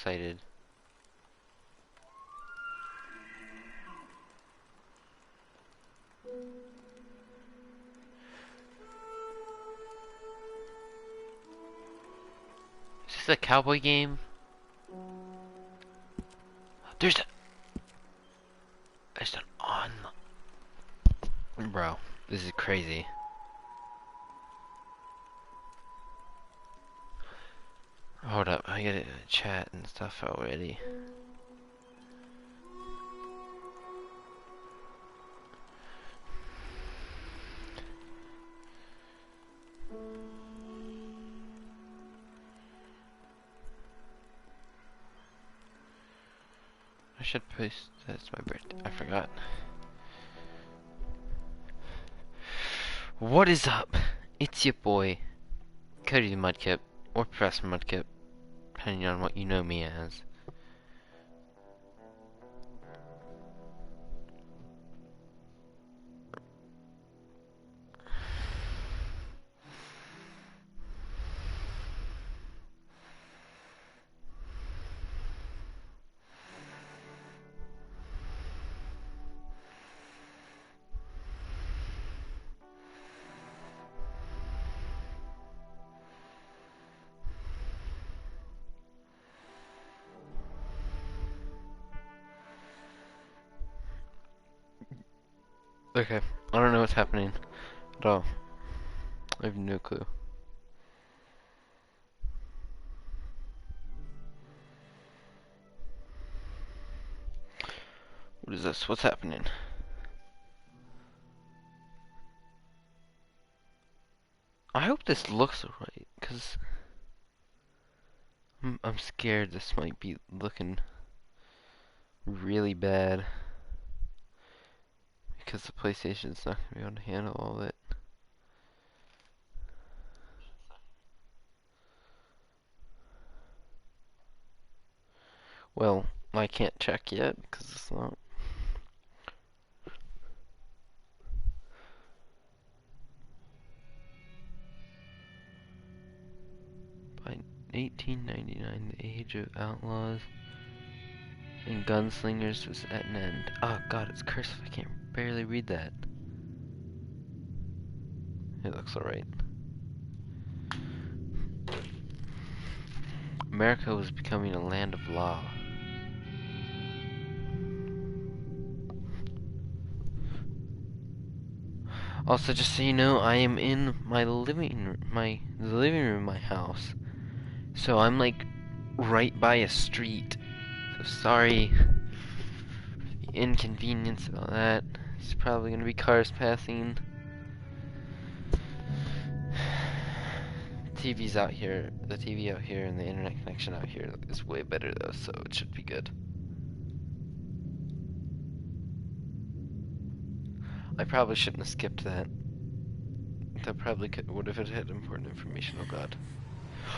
excited. Is this a cowboy game? There's an on. Bro, this is crazy. Hold up, I gotta chat and stuff already. I should post that's my birthday. I forgot. What is up? It's your boy, Prof.Mudkip, or Prof.Mudkip, depending on what you know me as. Okay, I don't know what's happening at all. I have no clue. What is this? What's happening? I hope this looks alright, cause I'm scared this might be looking really bad. Because the PlayStation's not gonna be able to handle all of it. Well, I can't check yet because it's not. By 1899, the age of outlaws and gunslingers was at an end. Oh god, it's cursive. I can't barely read that. It looks alright. America was becoming a land of law. Also, just so you know, I am in my the living room of my house. So I'm like right by a street. So sorry for the inconvenience and all that. There's probably gonna be cars passing. TV's out here. The TV out here and the internet connection out here is way better though, so it should be good. I probably shouldn't have skipped that. That probably would have had important information. Oh god.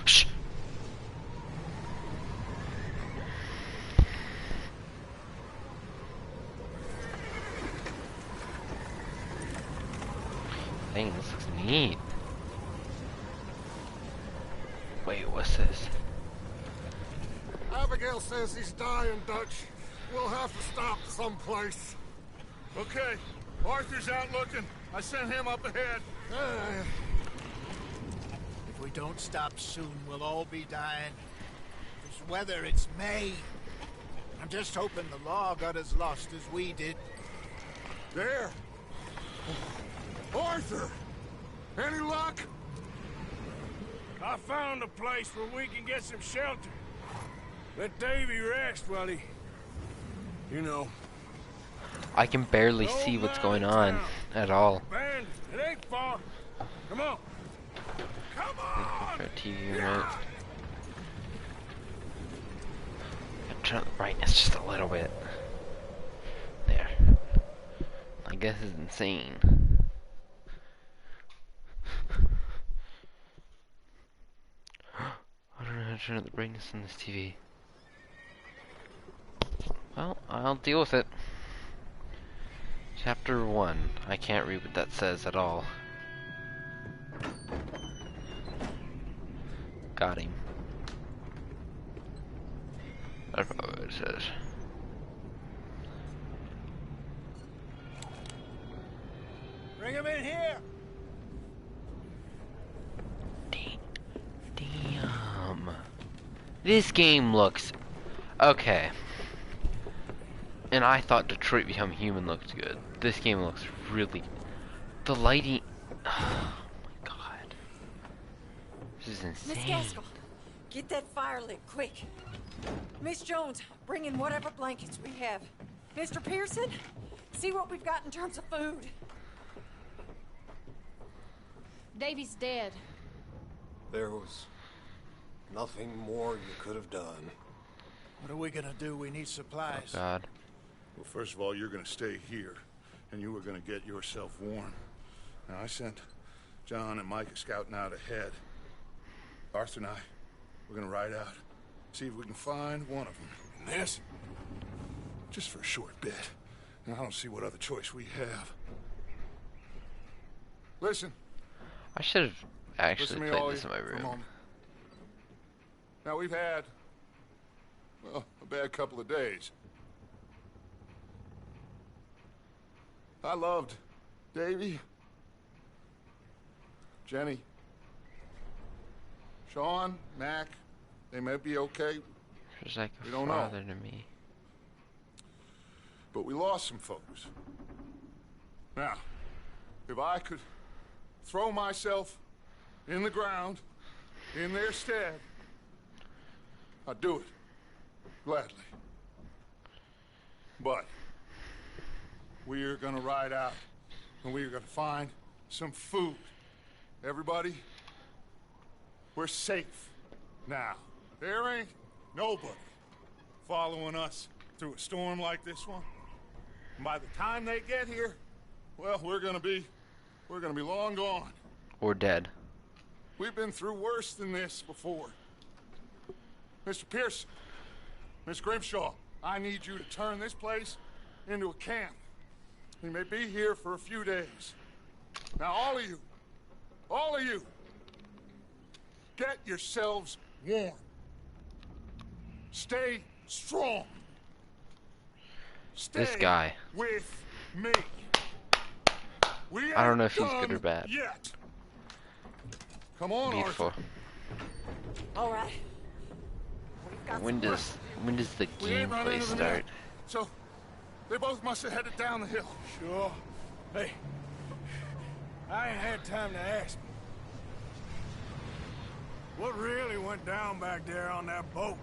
Shh! Dang, this looks neat. Wait, what's this? Abigail says he's dying, Dutch. We'll have to stop someplace. Okay, Arthur's out looking. I sent him up ahead. If we don't stop soon, we'll all be dying. This weather, it's May. I'm just hoping the law got as lost as we did. There. Arthur! Any luck? I found a place where we can get some shelter. Let Davy rest while he... You know. I can barely see what's going on at all. Abandoned. It ain't far. Come on. Come on! For a TV remote. Turn up the brightness just a little bit. There. I guess it's insane. I don't know how to turn up the brightness on this TV. Well, I'll deal with it. Chapter 1. I can't read what that says at all. Got him. That's probably what it says. Bring him in here. Damn. This game looks okay. And I thought Detroit Become Human looked good. This game looks really... The lighting... Oh my god. This is Miss insane. Gaskell, get that fire lit, quick. Miss Jones, bring in whatever blankets we have. Mr. Pearson, see what we've got in terms of food. Davy's dead. There was nothing more you could have done. What are we gonna do? We need Oh supplies. god. Well, first of all, you're gonna stay here, and you are gonna get yourself warm. Now, I sent John and Micah scouting out ahead. Arthur and I, we're gonna ride out, see if we can find one of them. And this? Just for a short bit. And I don't see what other choice we have. Listen. I should have actually Listen to me, played all this in my for a room. moment. Now, we've had, well, a bad couple of days. I loved Davy, Jenny, Sean, Mac. They may be okay, She's like We a don't know. father to me. but we lost some folks. Now, if I could throw myself in the ground in their stead, I'd do it gladly. But we're gonna ride out and we're gonna find some food. Everybody, we're safe now. There ain't nobody following us through a storm like this one. And by the time they get here, well, we're gonna be long gone. Or dead. We've been through worse than this before. Mr. Pearson, Miss Grimshaw, I need you to turn this place into a camp. We may be here for a few days. Now, all of you, get yourselves warm. Stay strong. Stay This guy. with me. We I don't know ain't if he's good or done bad. Yet. Come on, Beautiful. Arthur. All right. We've got When some does the We ain't run gameplay into them start? yet. So, they both must have headed down the hill. Sure. Hey, I ain't had time to ask. What really went down back there on that boat?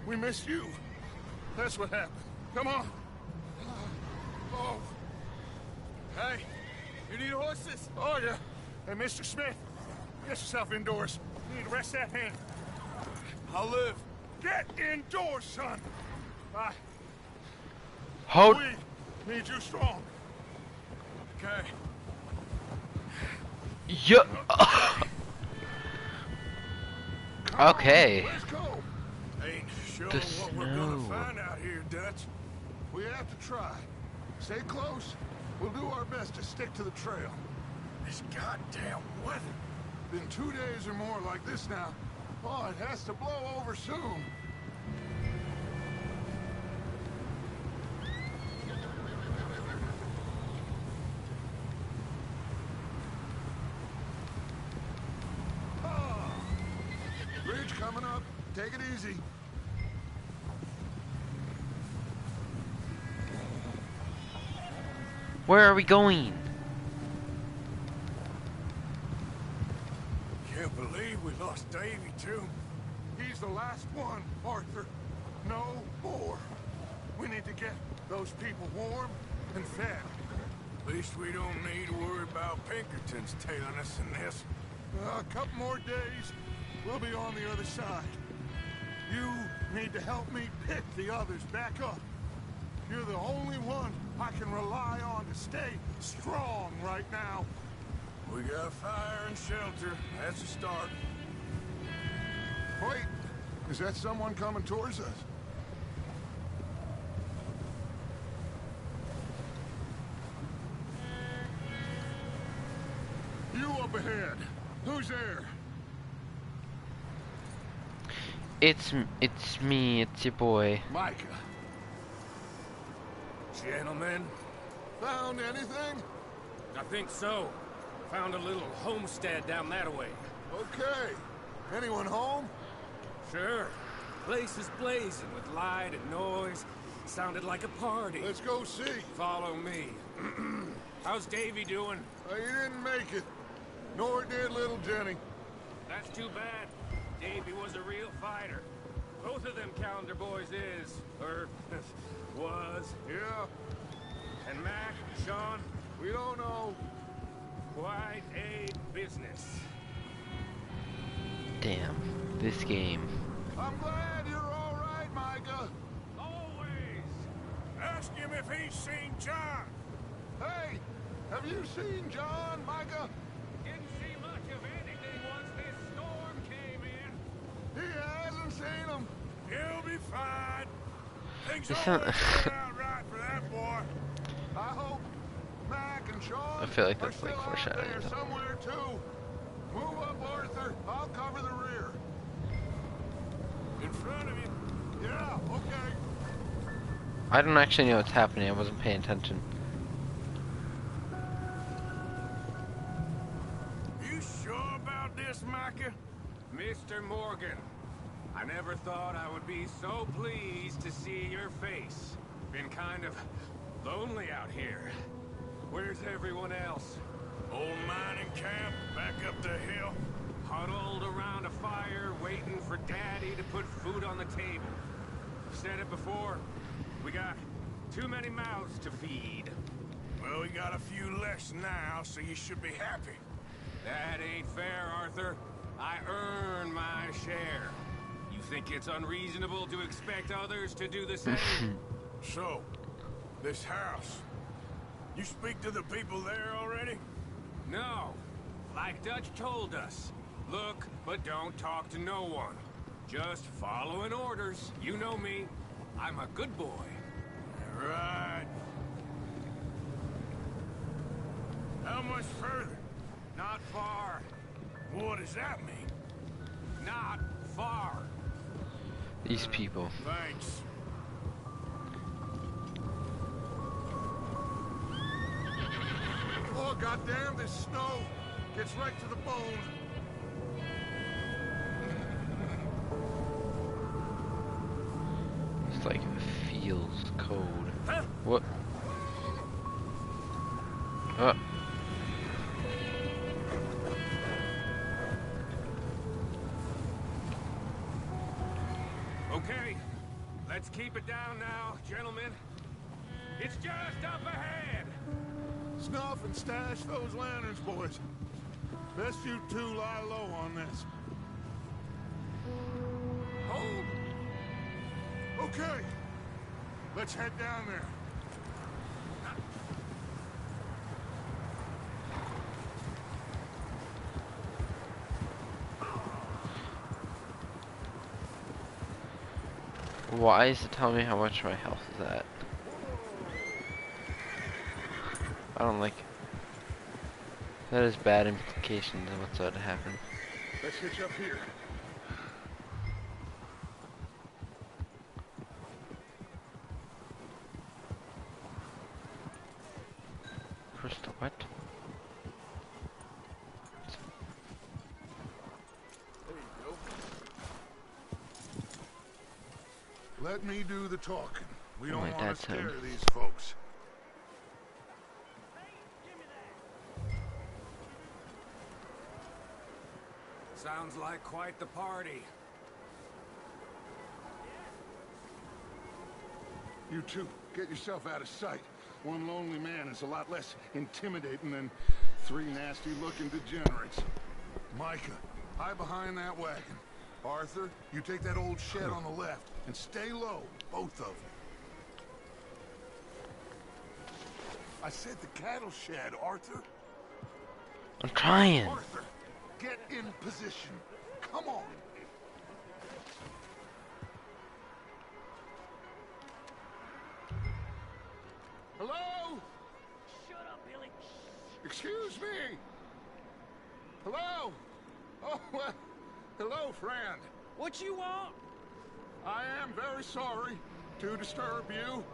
We missed you. That's what happened. Come on. Oh. Hey, you need horses? Oh, yeah. Hey, Mr. Smith, get yourself indoors. You need to rest that hand. I'll live. Get indoors, son. Hold. We need you strong. Okay. Yeah. Okay. Let's go. Ain't sure The what we're gonna snow. find out here, Dutch. We have to try. Stay close. We'll do our best to stick to the trail. This goddamn weather. Been 2 days or more like this now. Oh, it has to blow over soon. Ah. Bridge coming up. Take it easy. Where are we going? Can't believe we lost Davy, too. He's the last one, Arthur. No more. We need to get those people warm and fed. At least we don't need to worry about Pinkertons tailing us in this. A couple more days, we'll be on the other side. You need to help me pick the others back up. You're the only one I can rely on to stay strong right now. We got fire and shelter. That's a start. Wait, is that someone coming towards us? You up ahead. Who's there? It's me, it's your boy. Micah, Gentlemen, found anything? I think so. Found a little homestead down that way. Okay. Anyone home? Sure. Place is blazing with light and noise. Sounded like a party. Let's go see. Follow me. How's Davy doing? He didn't make it. Nor did little Jenny. That's too bad. Davy was a real fighter. Both of them calendar boys is, or was. Yeah, And Mac, Sean, we don't know. quite a business. Damn, this game. I'm glad you're all right, Micah. Always. Ask him if he's seen John. Hey, have you seen John, Micah? Didn't see much of anything once this storm came in. He hasn't seen him. He'll be fine. Things This always sound- turn out right for that boy. I hope Mac and Sean I feel like are that's like still out foreshadowing there something. somewhere too. Move up, Arthur. I'll cover the rear. In front of you. Yeah, okay. I don't actually know what's happening, I wasn't paying attention. You sure about this, Micah? Mr. Morgan, I never thought I would be so pleased to see your face. Been kind of lonely out here. Where's everyone else? Old mining camp, back up the hill. Huddled around a fire, waiting for Daddy to put food on the table. Said it before, we got too many mouths to feed. Well, we got a few less now, so you should be happy. That ain't fair, Arthur. I earn my share. You think it's unreasonable to expect others to do the same? So, this house. You speak to the people there already? No. Like Dutch told us. Look, but don't talk to no one. Just following orders. You know me. I'm a good boy. Right. How much further? Not far. What does that mean? Not far. These people. Thanks. Oh, goddamn, this snow gets right to the bone. It's like it feels cold. Huh? What? Oh. Okay, let's keep it down now, gentlemen. It's just up ahead. Snuff and stash those lanterns, boys. Best you two lie low on this. Hold. Okay, let's head down there. Why is it telling me how much my health is at? I don't like it. That has bad implications of what's about to happen. Let's hitch up here. Crystal, what? There you go. Let me do the talking. We Oh, don't my want to dad's scare home. these folks. Sounds like quite the party. You two, get yourself out of sight. One lonely man is a lot less intimidating than three nasty-looking degenerates. Micah, hide behind that wagon. Arthur, you take that old shed on the left, and stay low, both of you. I said the cattle shed, Arthur. I'm trying. Arthur, get in position. Come on. Hello? Shut up, Billy. Excuse me. Hello? Oh, well, hello, friend. What you want? I am very sorry to disturb you.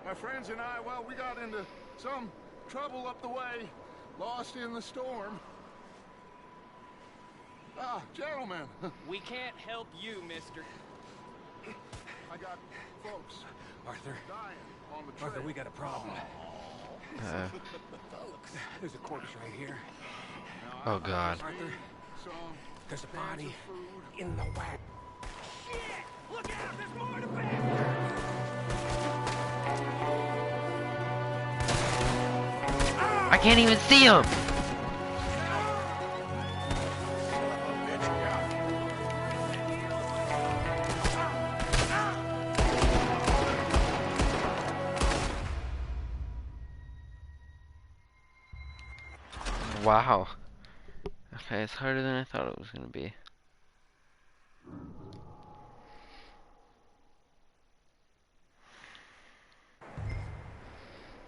My friends and I, well, we got into some trouble up the way, lost in the storm. Gentlemen. We can't help you, mister. I got folks Arthur. dying on the trail. Arthur, we got a problem. There's a corpse right here. Oh God. Arthur, Some there's a cans body of food. in the wagon. Shit! Look out! There's more to bastard! I can't even see him. Wow. Okay, it's harder than I thought it was gonna be.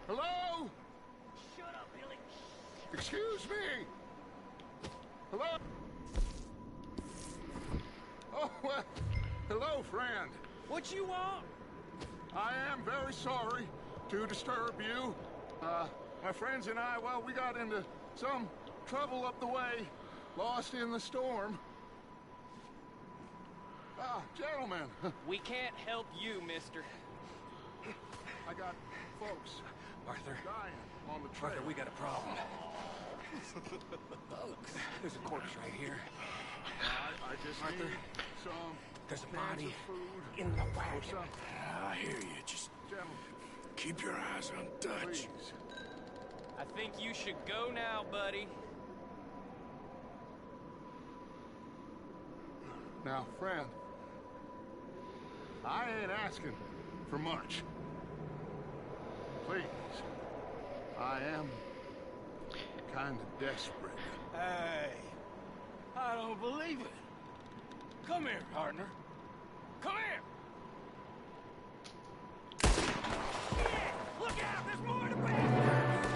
Hello? Shut up, Billy. Excuse me. Hello? Oh, well, hello, friend. What you want? I am very sorry to disturb you. My friends and I, well, we got into some trouble up the way, lost in the storm. Gentlemen. We can't help you, mister. I got folks Arthur. dying on the trail. Arthur, we got a problem. There's a corpse right here. I just Arthur. need some There's a cans body of food in the or wagon. something. I hear you. Just Gentlemen, keep your eyes on Dutch. please. I think you should go now, buddy. Now, friend, I ain't asking for much. Please, I am kind of desperate. Hey, I don't believe it. Come here, partner. Come here! Look out! There's more to bastard!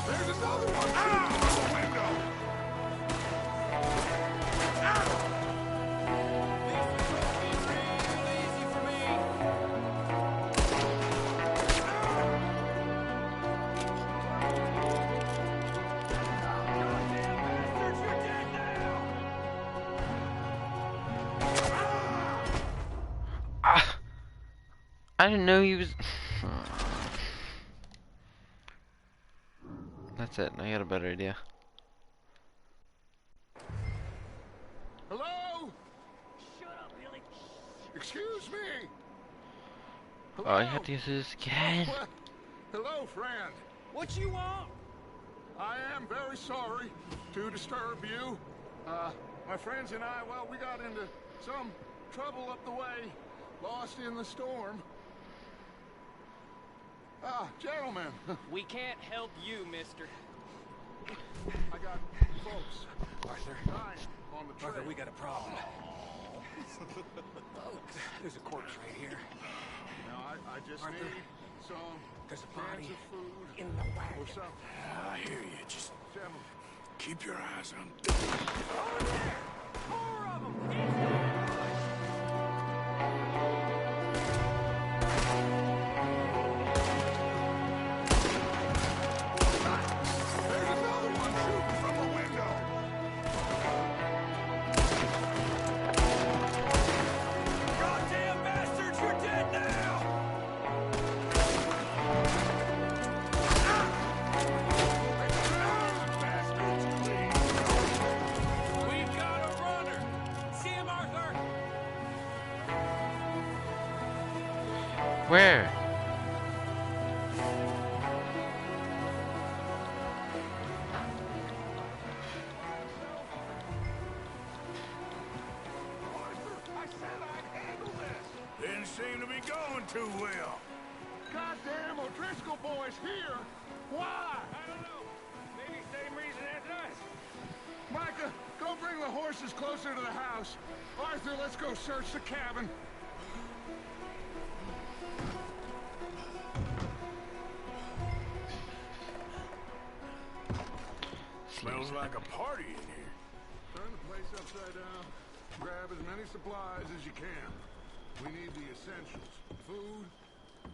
There's another one shooting from the window. This is gonna be real easy for me. Goddamn bastards, you're dead now! Ah, I didn't know he was. That's it. I got a better idea. Hello? Shut up, Billy. Excuse me. Oh, I have to use this again. Well, hello, friend. What you want? I am very sorry to disturb you. My friends and I, well, we got into some trouble up the way, lost in the storm. Gentlemen. We can't help you, mister. I got folks Arthur. dying on the trail. Arthur, we got a problem. There's a corpse right here. Now, I just Arthur. need some There's a cans body of food in the or wagon. something. I hear you. Just Gentlemen. keep your eyes on Dutch. Over there! Four of them! Get down! There's another one shooting from the window. Goddamn bastards, you're dead now! We've got a runner! See him, Arthur? Where? I said I'd handle this. Didn't seem to be going too well. Goddamn O'Driscoll boys here. Why? I don't know. Maybe same reason as us. Micah, go bring the horses closer to the house. Arthur, let's go search the cabin. Smells like a party in here. Turn the place upside down. Grab as many supplies as you can. We need the essentials. Food,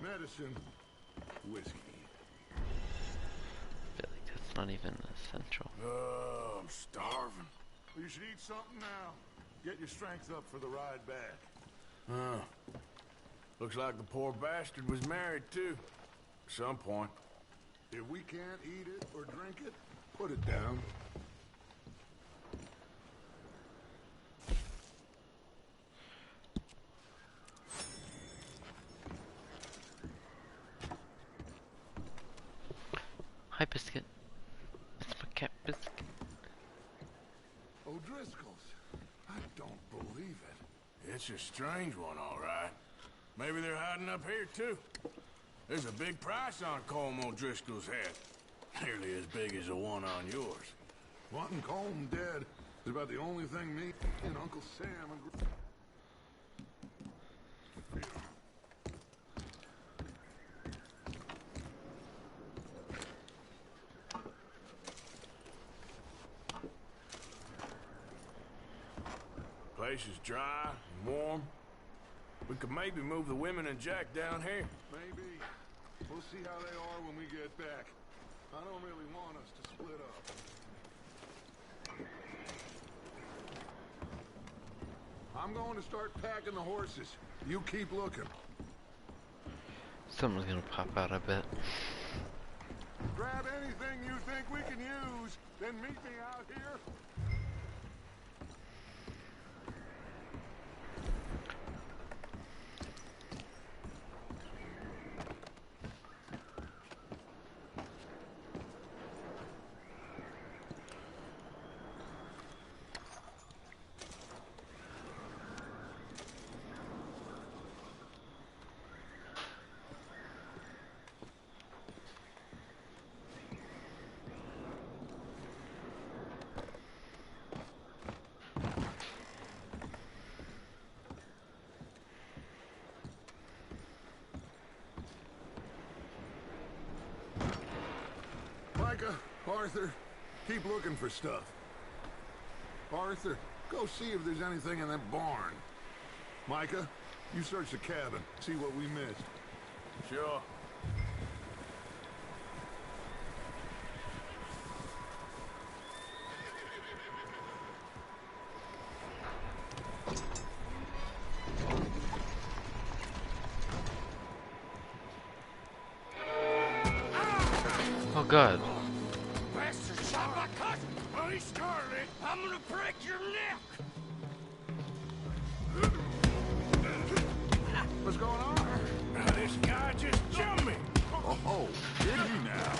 medicine, whiskey. I feel like that's not even essential. Oh, I'm starving. You should eat something now. Get your strength up for the ride back. Looks like the poor bastard was married, too. At some point. If we can't eat it or drink it, put it down. Hi, Biscuit. It's my cat, Biscuit. O'Driscoll's. I don't believe it. It's a strange one, all right. Maybe they're hiding up here, too. There's a big price on Colm O'Driscoll's head. Nearly as big as the one on yours. Wanting Colm dead is about the only thing me and Uncle Sam agree. Place is dry and warm. We could maybe move the women and Jack down here. Maybe. We'll see how they are when we get back. I don't really want us to split up. I'm going to start packing the horses. You keep looking. Something's gonna pop out, I bet. Grab anything you think we can use, then meet me out here. Micah, Arthur, keep looking for stuff. Arthur, go see if there's anything in that barn. Micah, you search the cabin, see what we missed. Sure. Oh god. Bastard shot my cousin! Oh, he's Scarlet! I'm gonna break your neck! What's going on? This guy just jumped me! Oh, did he now?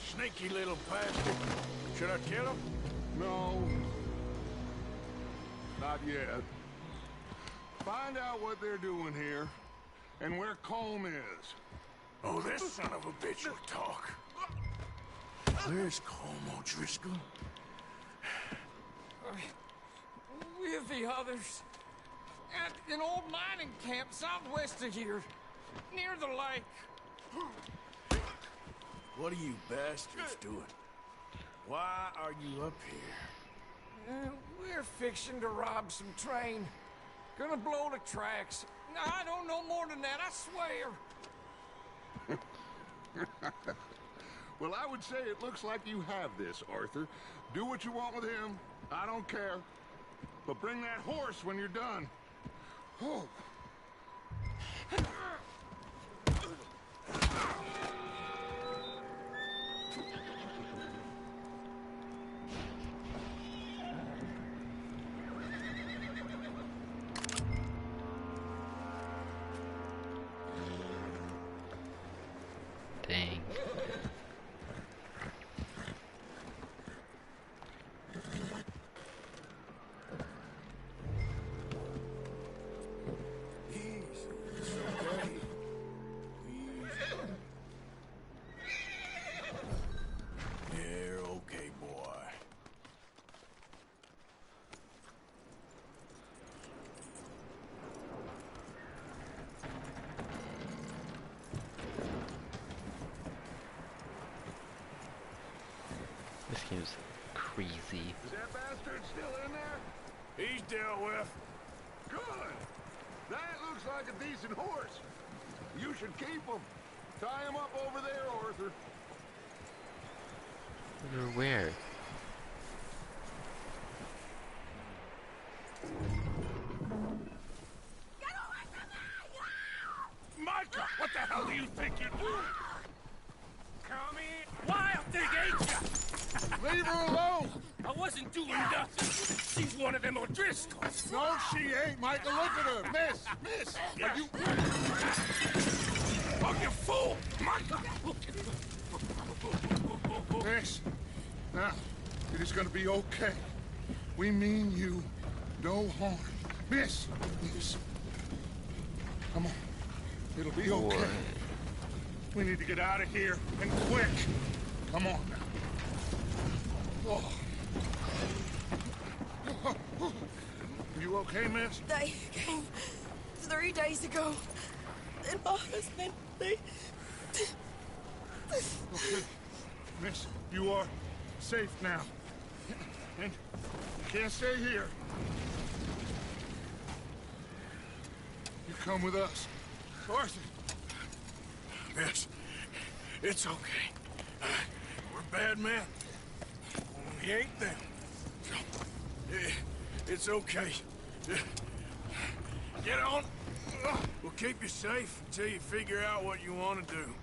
Sneaky little bastard. Should I kill him? No. Not yet. Find out what they're doing here, and where Colm is. Oh, this son of a bitch will talk. Where's Colm O'Driscoll? With the others. At an old mining camp southwest of here. Near the lake. What are you bastards doing? Why are you up here? We're fixing to rob some train. Gonna blow the tracks. I don't know more than that, I swear. Well, I would say it looks like you have this, Arthur. Do what you want with him. I don't care. But bring that horse when you're done. Oh. Dang. It's okay. This game's crazy. Is that bastard still in there? He's dealt with. Good. That looks like a decent horse. You should keep him. Tie him up over there, Arthur. Where? Micah, what the hell do you think you're doing? Come in. Wild thing, ain't ya? Leave her alone. I wasn't doing nothing. She's one of them O'Driscolls. No, she ain't, Michael. Look at her. Miss. Are you... Oh, you fool! Micah! Miss. Now, it is going to be okay. We mean you no harm. Miss. Come on. It'll be okay. What? We need to get out of here, and quick. Come on now. Oh. You okay, miss? They came 3 days ago. And my husband, they... Okay. Miss, you are safe now. And you can't stay here. You come with us. Arthur. Miss, it's okay. We're bad men. We ain't them. It's okay. Get on. We'll keep you safe until you figure out what you want to do.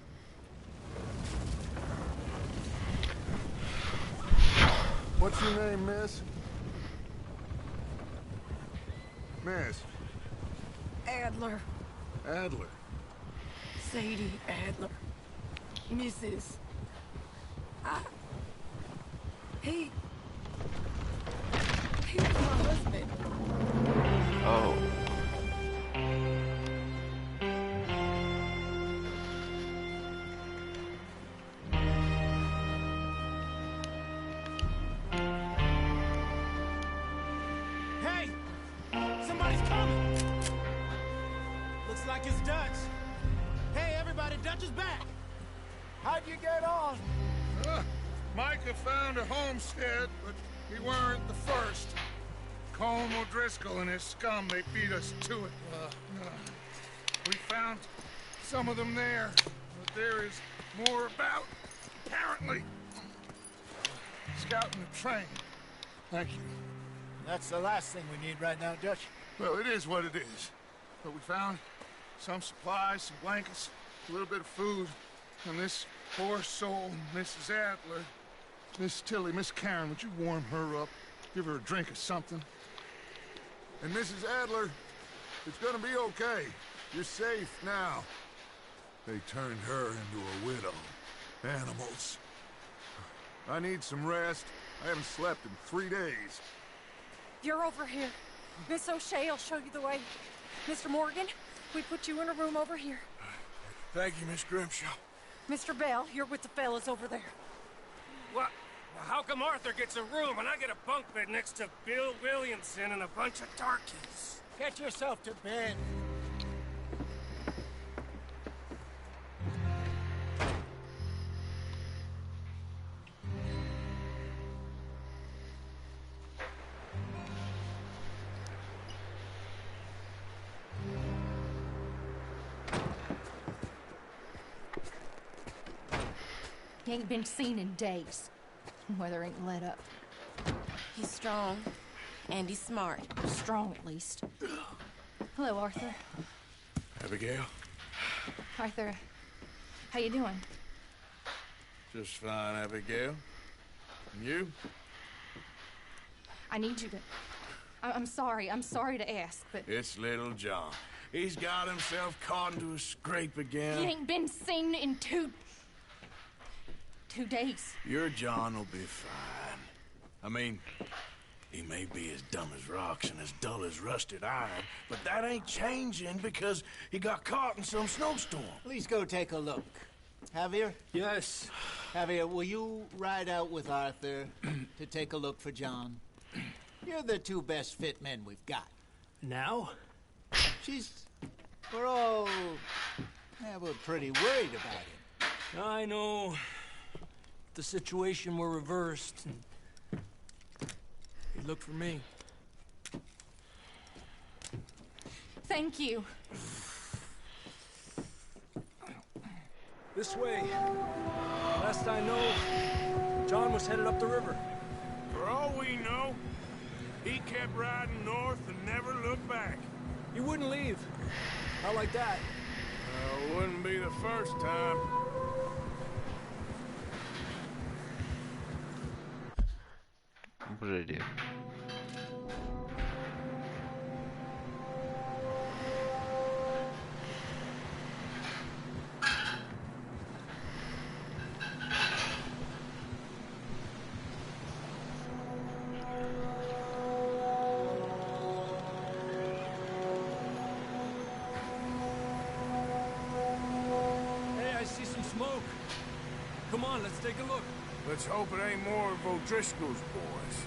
What's your name, miss? Miss. Adler. Adler. Sadie Adler. Mrs. He was my husband. Oh. Hey! Somebody's coming! Looks like it's Dutch. Hey, everybody, Dutch is back! How'd you get on? Micah found a homestead, but we weren't the first. Colm O'Driscoll and his scum, they beat us to it. We found some of them there, but there is more about, apparently. Scouting the train. Thank you. That's the last thing we need right now, Dutch. Well, it is what it is. But we found some supplies, some blankets, a little bit of food, and this poor soul, Mrs. Adler, Miss Tilly, Miss Karen, would you warm her up? Give her a drink or something? And Mrs. Adler, it's gonna be okay. You're safe now. They turned her into a widow. Animals. I need some rest. I haven't slept in 3 days. You're over here. Miss O'Shea will show you the way. Mr. Morgan, we put you in a room over here. Thank you, Miss Grimshaw. Mr. Bell, you're with the fellas over there. What? How come Arthur gets a room and I get a bunk bed next to Bill Williamson and a bunch of darkies? Get yourself to bed. He ain't been seen in days. Weather ain't let up. He's strong. And he's smart. Strong, at least. Hello, Arthur. Abigail? Arthur, how you doing? Just fine, Abigail. And you? I need you to... I'm sorry to ask, but... It's little John. He's got himself caught into a scrape again. He ain't been seen in 2 days. Your John will be fine. I mean, he may be as dumb as rocks and as dull as rusted iron, but that ain't changing because he got caught in some snowstorm. Please go take a look. Javier? Yes. Javier, will you ride out with Arthur to take a look for John? You're the 2 best fit men we've got. Now? We're all... we're pretty worried about him. I know. the situation were reversed, he'd look for me. Thank you. This way. Last I know, John was headed up the river. For all we know, he kept riding north and never looked back. He wouldn't leave. Not like that. Wouldn't be the first time. What did I do? Hey, I see some smoke. Come on, let's take a look. Let's hope it ain't more of O'Driscoll's boys.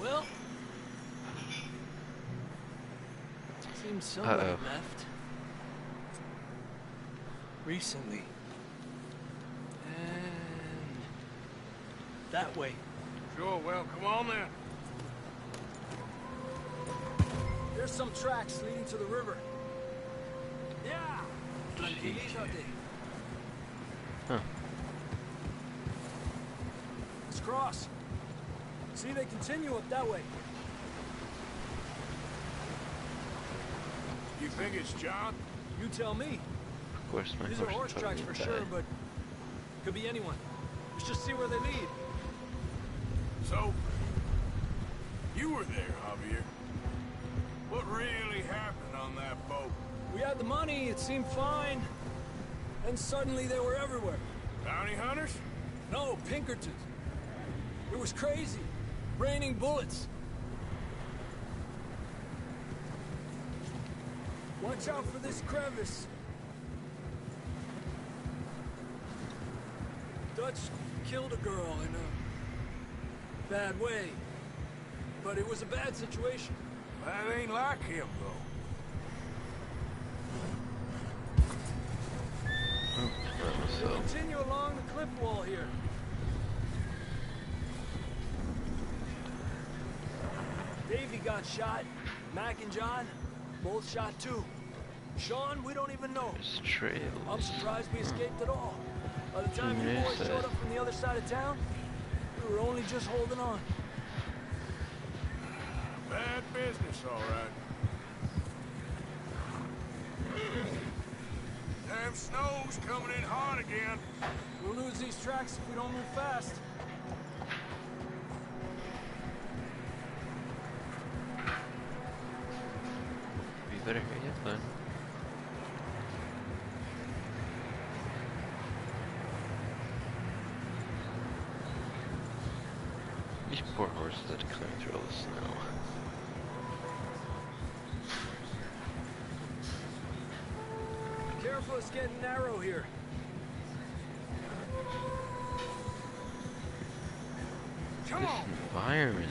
Well, seems somebody left. Recently. And that way. Sure, well, come on then. There's some tracks leading to the river. Yeah! Tranquilízate. Huh. Let's cross. See, they continue up that way. You think it's John? You tell me. Of course, my These are horse horse tracks for sure, but could be anyone. Let's just see where they lead. So, you were there, Javier. What really happened on that boat? We had the money, it seemed fine. Then suddenly they were everywhere. Bounty hunters? No, Pinkertons. It was crazy. Raining bullets. Watch out for this crevice. Dutch killed a girl in a bad way. But it was a bad situation. That ain't like him, though. So, Continue along the cliff wall here. Davey got shot. Mac and John, both shot too. Sean, we don't even know. there's trails. I'm surprised we escaped at all. By the time you boys showed up from the other side of town, we were only just holding on. Bad business, all right. Damn snow's coming in hard again. We'll lose these tracks if we don't move fast. We better hurry up then. These poor horses had to climb through all the snow. Careful, it's getting narrow here. Come on, Environment.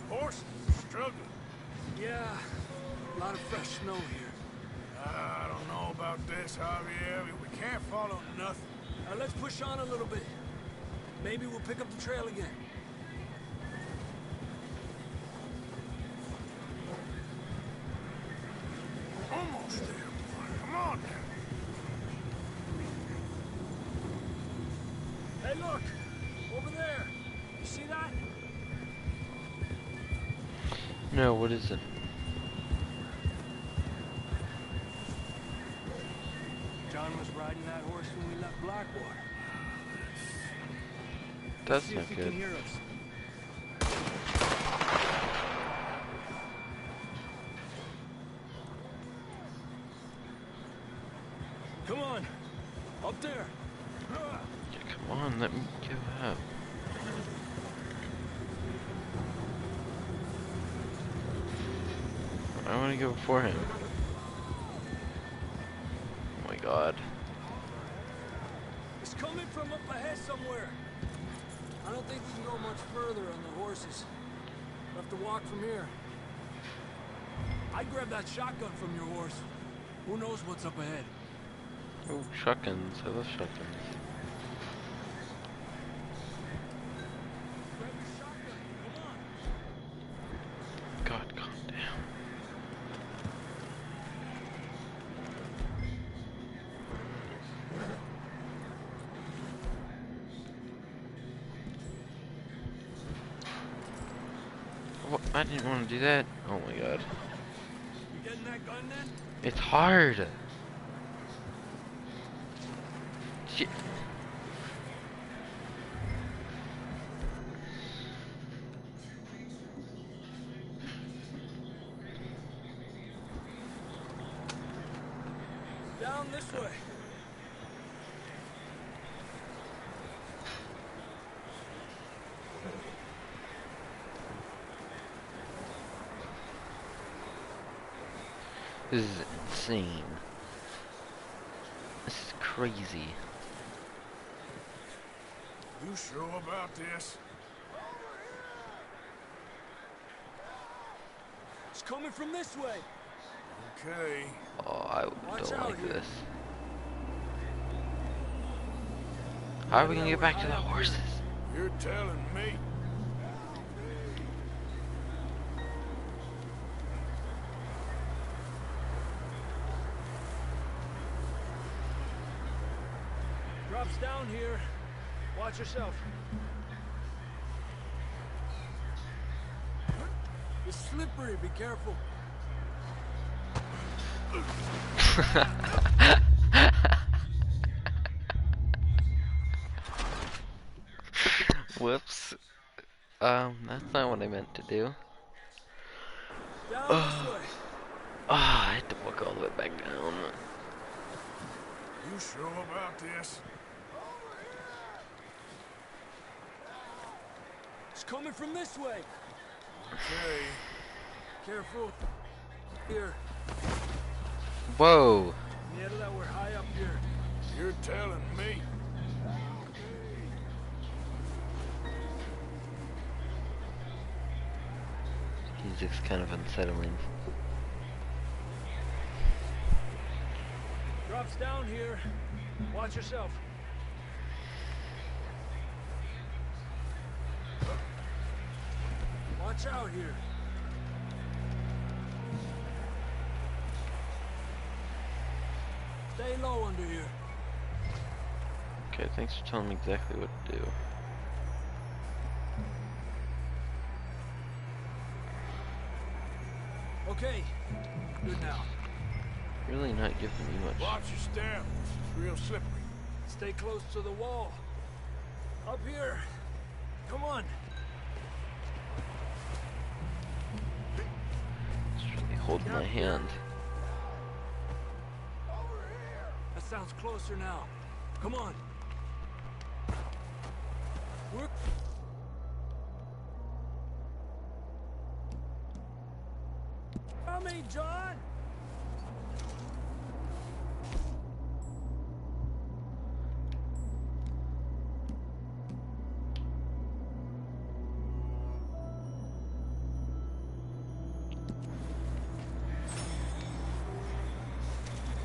horses struggling. Yeah, a lot of fresh snow here. I don't know about this, Javier. We can't follow nothing. Let's push on a little bit. Maybe we'll pick up the trail again. Almost there. Come on now. Hey, look! Over there! You see that? No, what is it? John was riding that horse when we left Blackwater. That's See not if he good. can hear us. Come on, up there. Yeah, come on, let me go up. I want to go before him. Oh my god. It's coming from up ahead somewhere. I don't think we can go much further on the horses. We'll have to walk from here. I'd grab that shotgun from your horse. Who knows what's up ahead? Oh, shotguns. I love shotguns. Grab your shotgun. Come on. God, calm down. What? I didn't want to do that. Oh my god. You getting that gun then? It's hard. Shit. Down this way. This is insane. This is crazy. You sure about this? It's coming from this way. Okay. Oh, I Watch don't out like here. this. How are we Yeah, gonna get we're back to high the up here. horses? You're telling me. Drops down here. Watch yourself. It's slippery. Be careful. Whoops. That's not what I meant to do. Down this way. Ah, I had to walk all the way back down. You sure about this? It's coming from this way. Okay. Careful. Here. Whoa. Mierda, we're high up here. You're telling me. Music's kind of unsettling. Drops down here. Watch yourself. Watch out here. Stay low under here. Okay, thanks for telling me exactly what to do. Okay. Good now. Really not giving me much. Watch your step. It's real slippery. Stay close to the wall. Up here. Come on. Just really hold my hand. That sounds closer now. Come on. We're... Coming, John!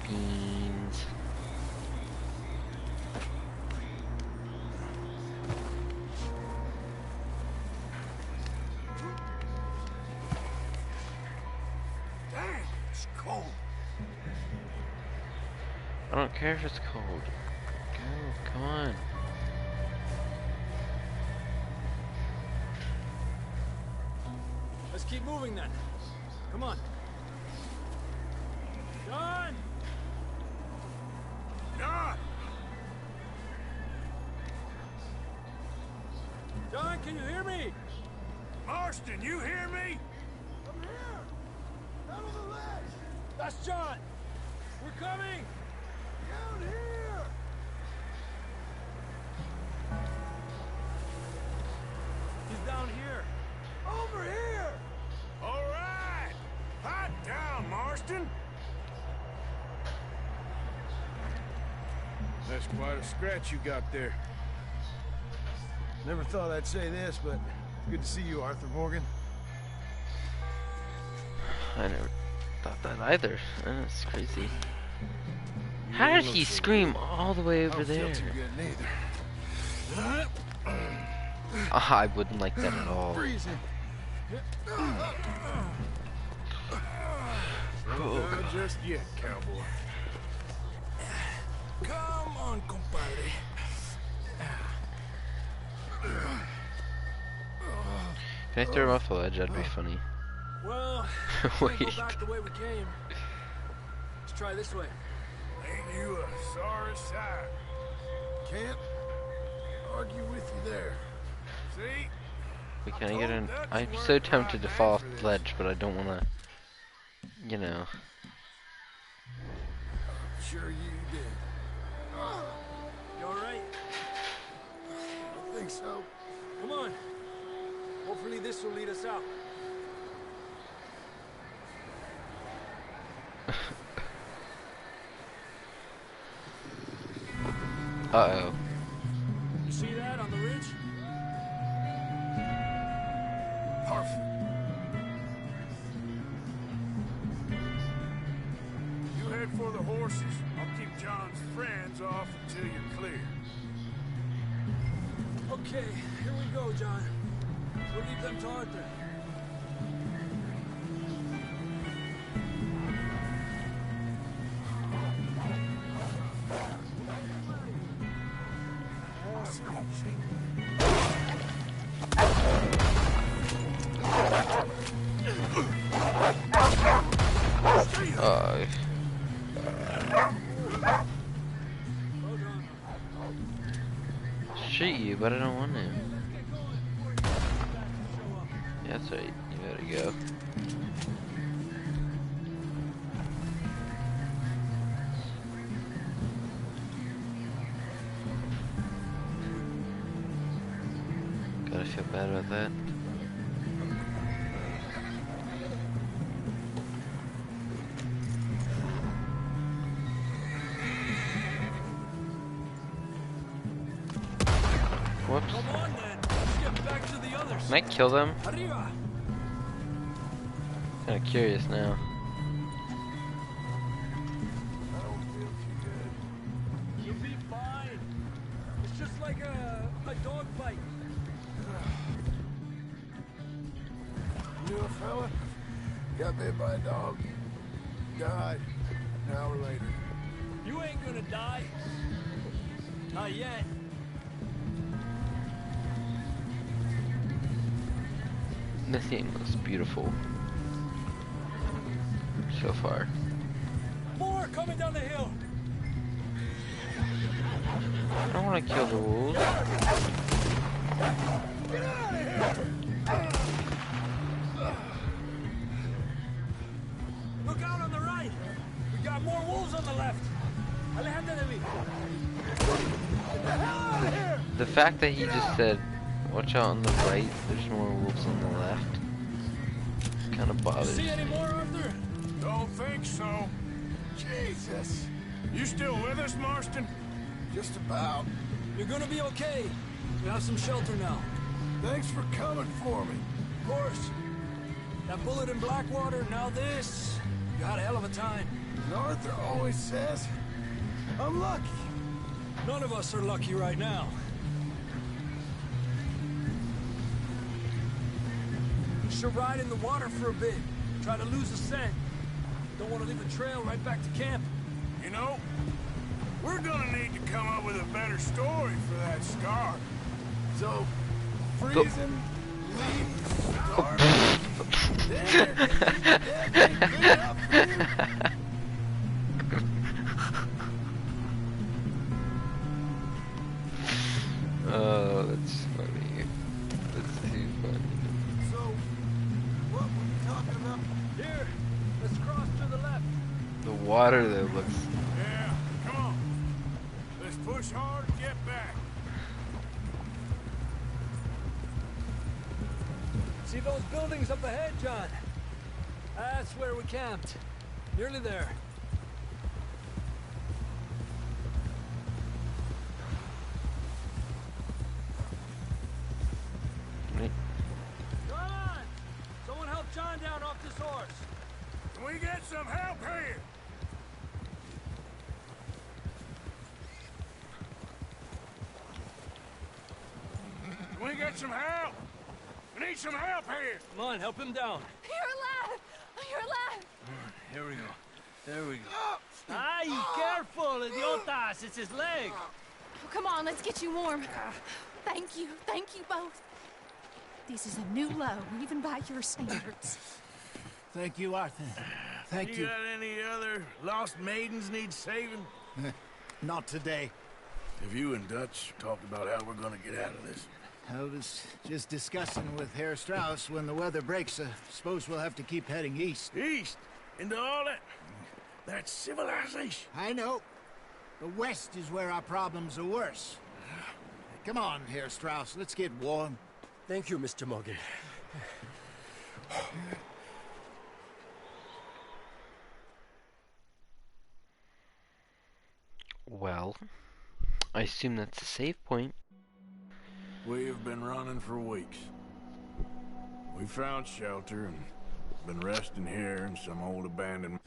Beans. Dang, it's cold. I don't care if it's cold. Go, come on. Let's keep moving then. Come on. John! John! John, can you hear me? Marston, you hear me? I'm here! Down on the ledge! That's John! We're coming! Down here! He's down here. Over here! All right. Hot down, Marston. That's quite a scratch you got there. Never thought I'd say this, but good to see you, Arthur Morgan. I never thought that either. That's crazy. How did he scream all the way over there? Too good neither. I wouldn't like that at all. Freezing. Not just yet, cowboy. Come on, compadre. Can I throw him off the ledge? That'd be funny. Well, Wait. we go back the way we came. Let's try this way. Ain't you a sorry sight? Can't argue with you there. See? Wait, can I get in? I'm so tempted to fall off the ledge, but I don't want to, you know. Sure you did. You alright? I think so. Come on. Hopefully this will lead us out. Uh-oh. You see that on the ridge? Perfect. You head for the horses. I'll keep John's friends off until you're clear. Okay, here we go, John. We'll leave them to Arthur. Shoot you, but I don't want to. Yeah, that's right. You gotta go. Gotta feel bad about that. Whoops. Come on then. Let's get back to the others. Can I kill them? Arriba. Kinda curious now. I don't feel too good. You'll be fine. It's just like a dog fight. Knew a fella? Got bit by a dog. Died an hour later. You ain't gonna die. Not yet. This game looks beautiful. So far. More coming down the hill. I don't want to kill the wolves. Get out of here! Look out on the right. We got more wolves on the left. Alejandro de mí. Get the hell out of here! The fact that he just said, watch out on the right, there's more wolves on the left, kind of bothers See me. any more, Arthur? Don't think so. Jesus. You still with us, Marston? Just about. You're gonna be okay. We have some shelter now. Thanks for coming for me. Of course. That bullet in Blackwater, now this. You had a hell of a time. And Arthur always says, I'm lucky. None of us are lucky right now. Should ride in the water for a bit. Try to lose the scent. Don't want to leave a trail right back to camp. You know, we're gonna need to come up with a better story for that scar. So, freezing, leaving, starving, there, good enough for you? Oh, that's funny. That's too funny. So, what were we talking about? Here, let's cross to the left. The water though looks. Yeah, come on. Let's push hard and get back. See those buildings up ahead, John? That's where we camped. Nearly there. Right. Come on! Someone help John down off this horse. Can we get some help here? We get some help! We need some help here! Come on, help him down. You're alive! You're alive! Here we go. There we go. Ay, careful, idiotas. It's his leg. Oh, come on, let's get you warm. Thank you both. This is a new low, even by your standards. Thank you, Arthur. Thank you. got any other lost maidens need saving? Not today. Have you and Dutch talked about how we're gonna get out of this? I was just discussing with Herr Strauss when the weather breaks. Suppose we'll have to keep heading east. East? Into all that... That's civilization. I know. The west is where our problems are worse. Come on, Herr Strauss. Let's get warm. Thank you, Mr. Morgan. Well, I assume that's a save point. We've been running for weeks. We found shelter and been resting here in some old abandoned...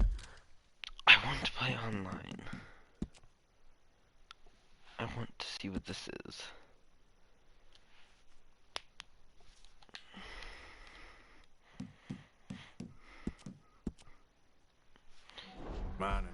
I want to play online. I want to see what this is. Mine.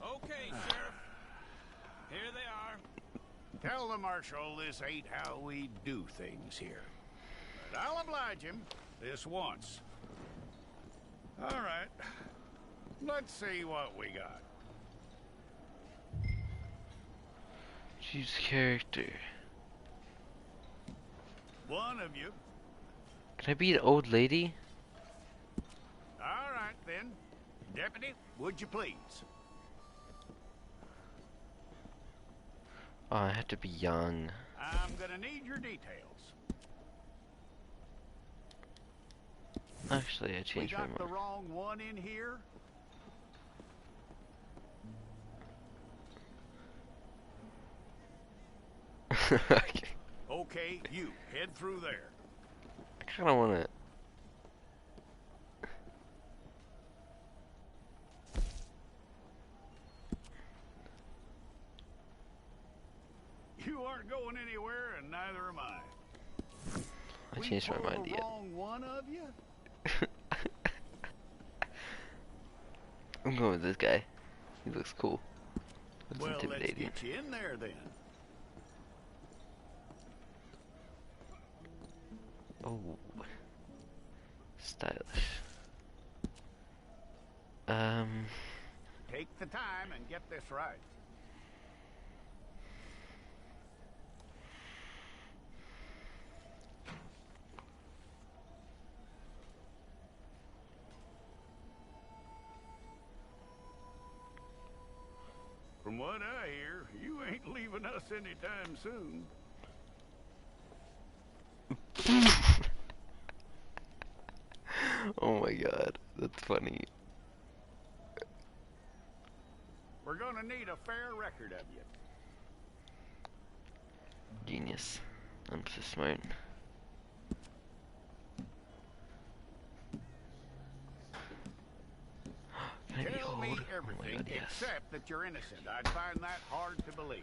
Okay, Sheriff. Here they are. Tell the Marshal this ain't how we do things here. But I'll oblige him this once. All right. Let's see what we got. Choose character. One of you. Can I be an old lady? All right, then. Deputy, would you please? Oh, I have to be young. I'm gonna need your details. Actually, I We changed my got the mind. wrong one in here? Okay, you. Head through there. I kind of want to... You aren't going anywhere, and neither am I. I changed my mind The yet. wrong one of you? I'm going with this guy. He looks cool. Looks Well, let's intimidating. get you in there then. Oh, stylish. Take the time and get this right. From what I hear, you ain't leaving us anytime soon. Oh my god, that's funny. We're gonna need a fair record of you. Genius. I'm so smart. Can I be Tell old? me Oh my everything god, yes. except that you're innocent. I'd find that hard to believe.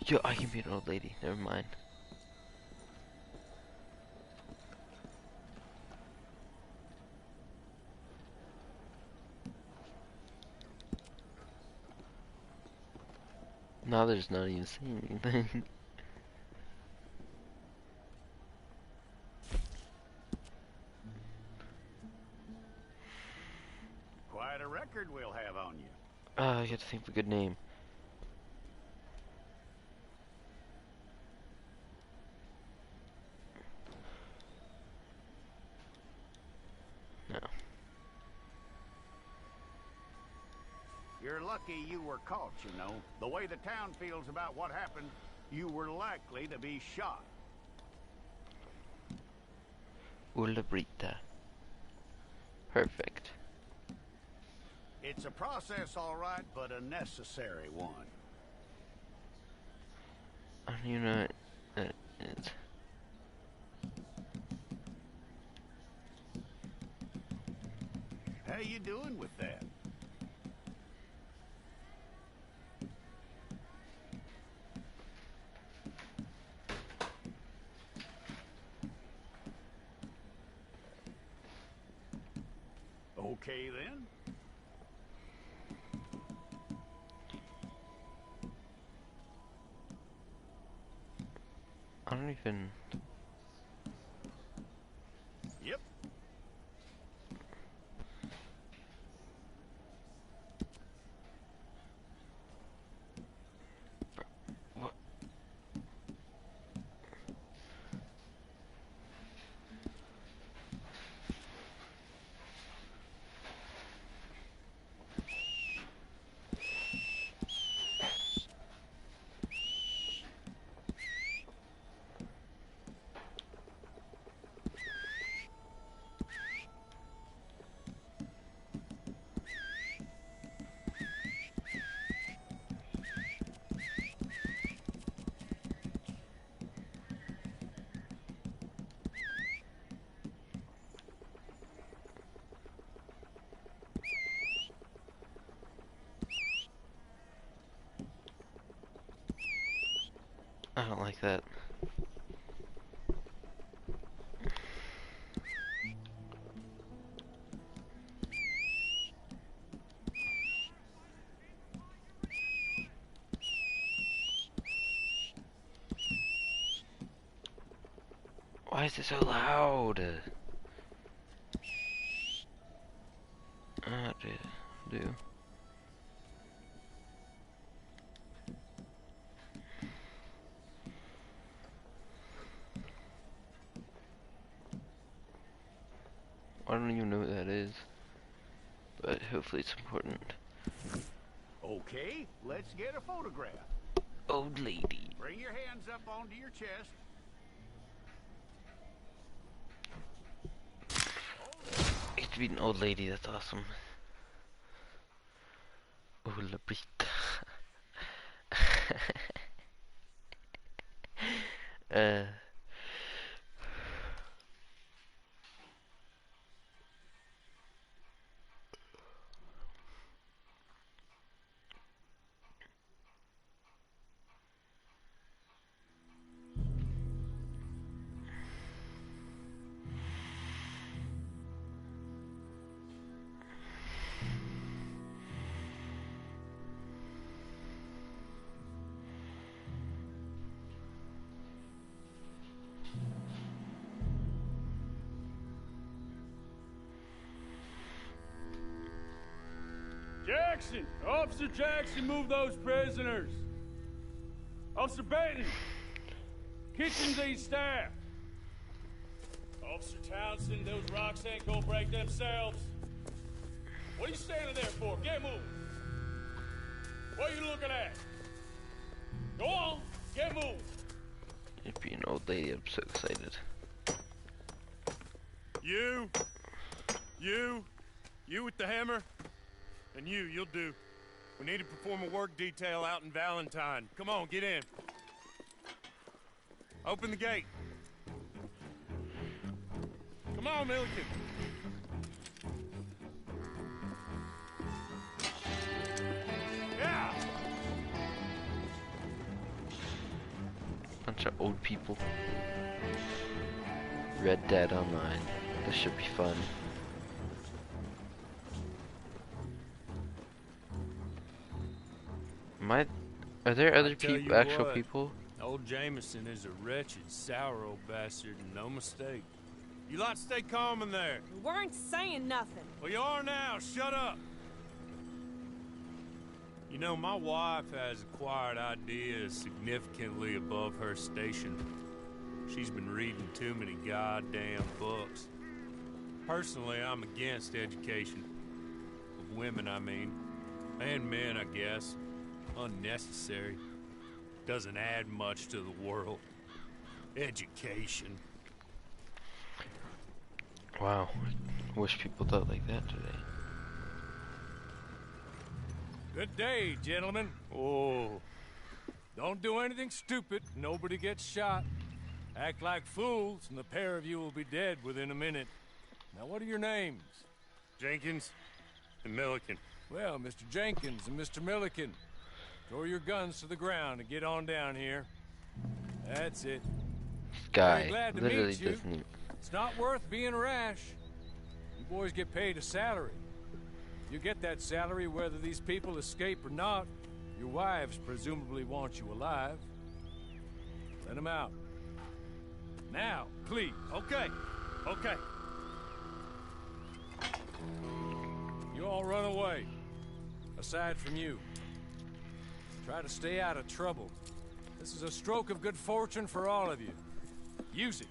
Yo, I can be an old lady. Never mind. Now there's not even saying anything. Quite a record we'll have on you. I got to think of a good name. No. You're lucky you were caught, you know. The way the town feels about what happened, you were likely to be shot. Una brita. Perfect. It's a process, all right, but a necessary one. I don't even know what that is. How you doing with that? Okay, then. I don't even... Yep. What? I don't like that. Why is it so loud? Ah, do. I don't even know what that is, but hopefully it's important. Okay, let's get a photograph. Old lady. Bring your hands up onto your chest. I get to be an old lady, that's awesome. Oh, la brita. Jackson! Officer Jackson, move those prisoners! Officer Benton! Kitchens ain't staffed! Officer Townsend, those rocks ain't gonna break themselves. What are you standing there for? Get moving! What are you looking at? Go on, get moving! You'd be an old lady, I'm so excited. You with the hammer, and you'll do. We need to perform a work detail out in Valentine. Come on, get in. Open the gate. Come on, Milliken. Yeah. people. Red Dead Online. This should be fun. Are there other people, actual people? Old Jameson is a wretched, sour old bastard, and no mistake. You lot stay calm in there. We weren't saying nothing. Well, you are now. Shut up. You know, my wife has acquired ideas significantly above her station. She's been reading too many goddamn books. Personally, I'm against education. Of women, I mean. And men, I guess. Unnecessary. Doesn't add much to the world. Education. Wow. Wish people thought like that today. Good day, gentlemen. Oh. Don't do anything stupid. Nobody gets shot. Act like fools, and the pair of you will be dead within a minute. Now, what are your names? Jenkins and Milliken. Well, Mr. Jenkins and Mr. Milliken, throw your guns to the ground and get on down here. That's it. This guy Very glad to literally meet you. doesn't even... It's not worth being rash. You boys get paid a salary. You get that salary whether these people escape or not. Your wives presumably want you alive. Let them out. Now, please. Okay. Okay. You all run away. Aside from you. Try to stay out of trouble. This is a stroke of good fortune for all of you. Use it.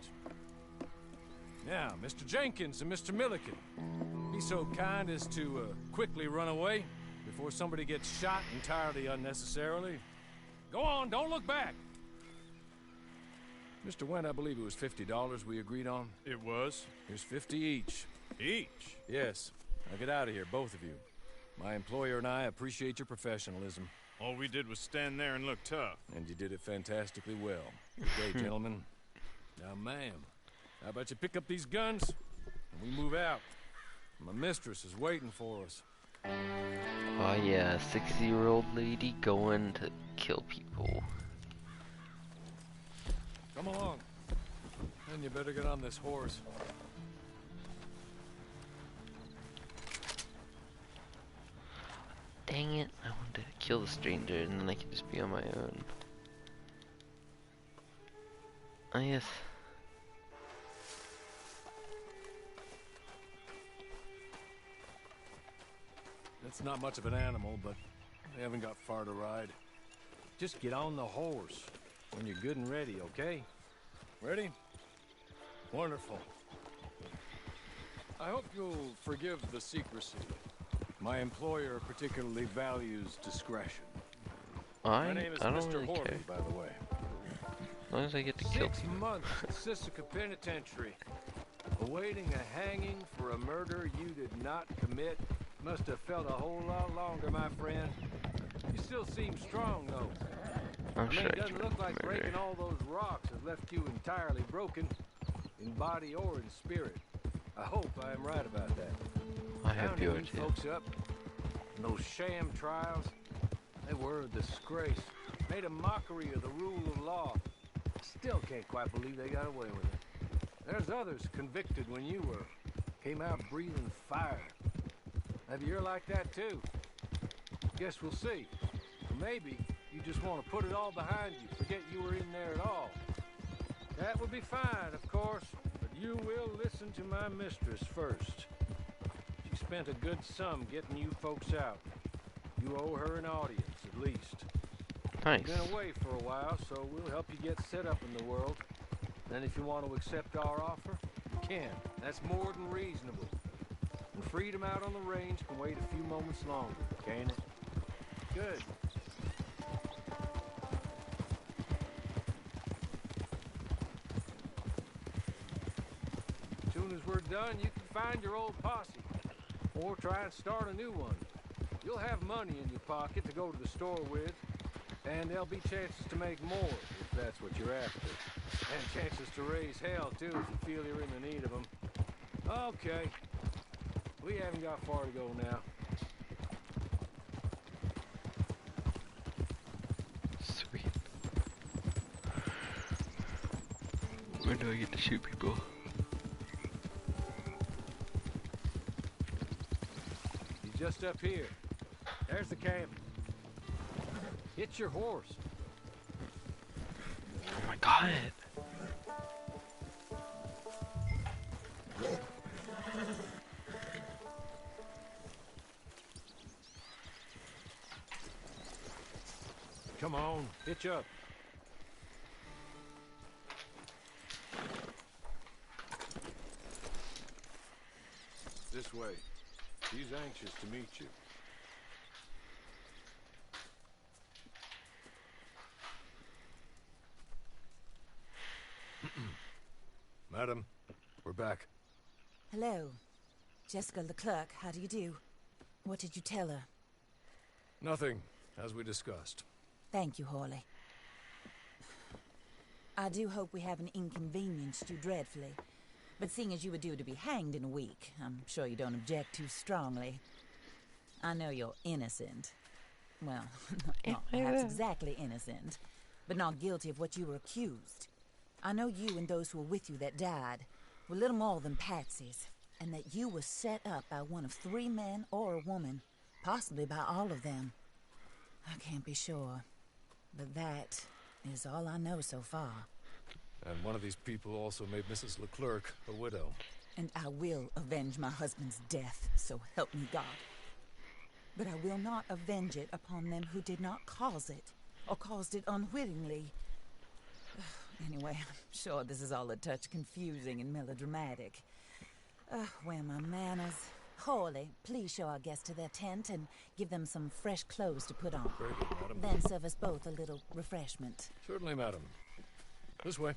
Now, Mr. Jenkins and Mr. Milliken, be so kind as to quickly run away before somebody gets shot entirely unnecessarily. Go on, don't look back. Mr. Wendt, I believe it was $50 we agreed on. It was. Here's 50 each. Each? Yes. Now get out of here, both of you. My employer and I appreciate your professionalism. All we did was stand there and look tough. And you did it fantastically well. Good day, gentlemen. Now, ma'am, how about you pick up these guns and we move out? My mistress is waiting for us. Oh yeah, 60-year-old lady going to kill people. Come along. And you better get on this horse. Dang it, I wanted to kill the stranger and then I could just be on my own. Oh yes. It's not much of an animal, but they haven't got far to ride. Just get on the horse when you're good and ready, okay? Ready? Wonderful. I hope you'll forgive the secrecy. My employer particularly values discretion. My name is I don't Mr. really Horley, care. by the way. As long as I get to kill 6 people. months at Sisika Penitentiary, awaiting a hanging for a murder you did not commit. Must have felt a whole lot longer, my friend. You still seem strong, though. I'm sure It I doesn't can look like murder. breaking all those rocks has left you entirely broken, in body or in spirit. I hope I am right about that. I hope Rounding you are you too. folks up, and those sham trials, they were a disgrace. Made a mockery of the rule of law. Still can't quite believe they got away with it. There's others convicted when you were. Came out breathing fire. Maybe you're like that too. Guess we'll see. Or maybe you just want to put it all behind you, forget you were in there at all. That would be fine, of course, but you will listen to my mistress first. She spent a good sum getting you folks out. You owe her an audience, at least. Nice. You've been away for a while, so we'll help you get set up in the world. Then if you want to accept our offer, you can. That's more than reasonable. And freedom out on the range can wait a few moments longer, can't it? Good. As soon as we're done, you can find your old posse. Or try and start a new one. You'll have money in your pocket to go to the store with. And there'll be chances to make more, if that's what you're after. And chances to raise hell, too, if you feel you're in the need of them. Okay. We haven't got far to go now. Sweet. Or do I get to shoot people? He's just up here. There's the camp. Hit your horse. Oh my god. Come on, hitch up. This way. He's anxious to meet you. Madam, we're back. Hello. Jessica Leclerc, how do you do? What did you tell her? Nothing, as we discussed. Thank you, Hawley. I do hope we haven't inconvenienced you dreadfully. But seeing as you were due to be hanged in a week, I'm sure you don't object too strongly. I know you're innocent. Well, not perhaps exactly innocent, but not guilty of what you were accused. I know you and those who were with you that died were little more than patsies, and that you were set up by one of 3 men or a woman, possibly by all of them. I can't be sure, but that is all I know so far. And one of these people also made Mrs. Leclerc a widow. And I will avenge my husband's death, so help me God. But I will not avenge it upon them who did not cause it, or caused it unwittingly. Anyway, I'm sure this is all a touch confusing and melodramatic. Where are my manners? Hawley, please show our guests to their tent and give them some fresh clothes to put on. Very good, madam. Then serve us both a little refreshment. Certainly, madam. This way.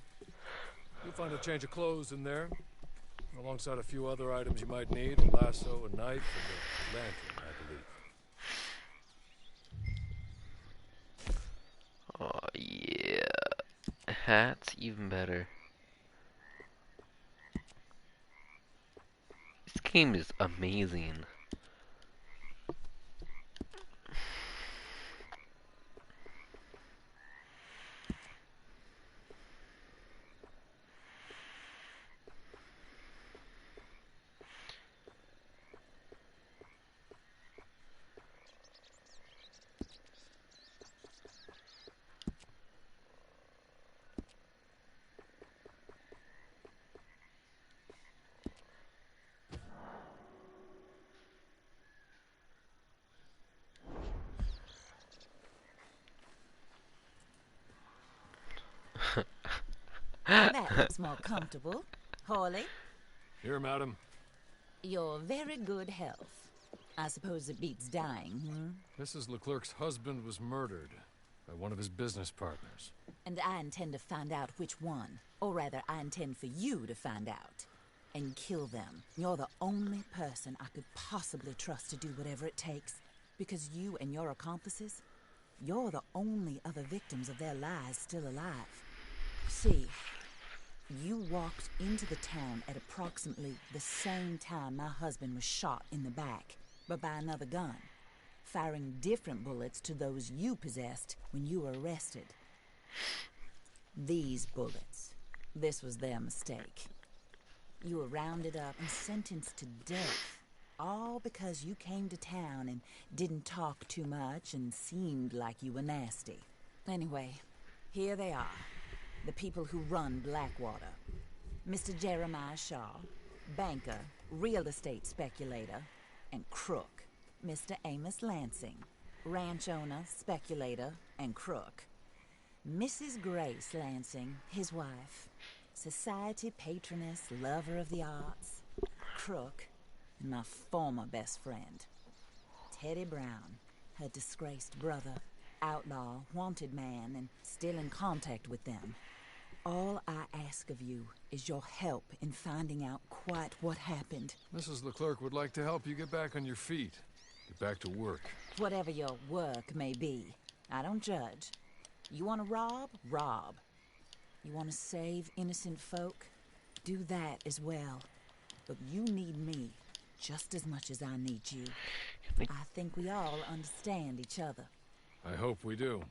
You'll find a change of clothes in there, alongside a few other items you might need, a lasso, a knife, and a lantern, I believe. Oh yeah. Hats even better. This game is amazing. That looks more comfortable. Hawley, Here, madam. your very good health. I suppose it beats dying, Mrs. Leclerc's husband was murdered by one of his business partners. And I intend to find out which one. Or rather, I intend for you to find out. And kill them. You're the only person I could possibly trust to do whatever it takes. Because you and your accomplices, you're the only other victims of their lies still alive. See, you walked into the town at approximately the same time my husband was shot in the back, but by another gun, firing different bullets to those you possessed when you were arrested. These bullets, this was their mistake. You were rounded up and sentenced to death, all because you came to town and didn't talk too much and seemed like you were nasty. Anyway, here they are. The people who run Blackwater. Mr. Jeremiah Shaw, banker, real estate speculator, and crook. Mr. Amos Lansing, ranch owner, speculator, and crook. Mrs. Grace Lansing, his wife, society patroness, lover of the arts, crook, and my former best friend. Teddy Brown, her disgraced brother, outlaw, wanted man, and still in contact with them. All I ask of you is your help in finding out quite what happened. Mrs. Leclerc would like to help you get back on your feet. Get back to work. Whatever your work may be, I don't judge. You want to rob? Rob. You want to save innocent folk? Do that as well. But you need me just as much as I need you. I think we all understand each other. I hope we do.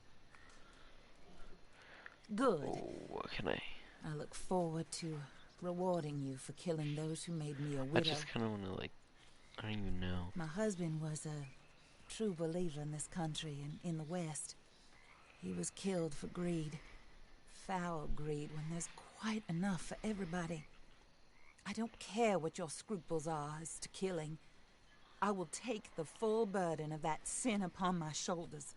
Good. Oh, what can I? I look forward to rewarding you for killing those who made me a widow. I just kind of want to, like, I don't even know. My husband was a true believer in this country and in the West. He was killed for greed. Foul greed when there's quite enough for everybody. I don't care what your scruples are as to killing. I will take the full burden of that sin upon my shoulders.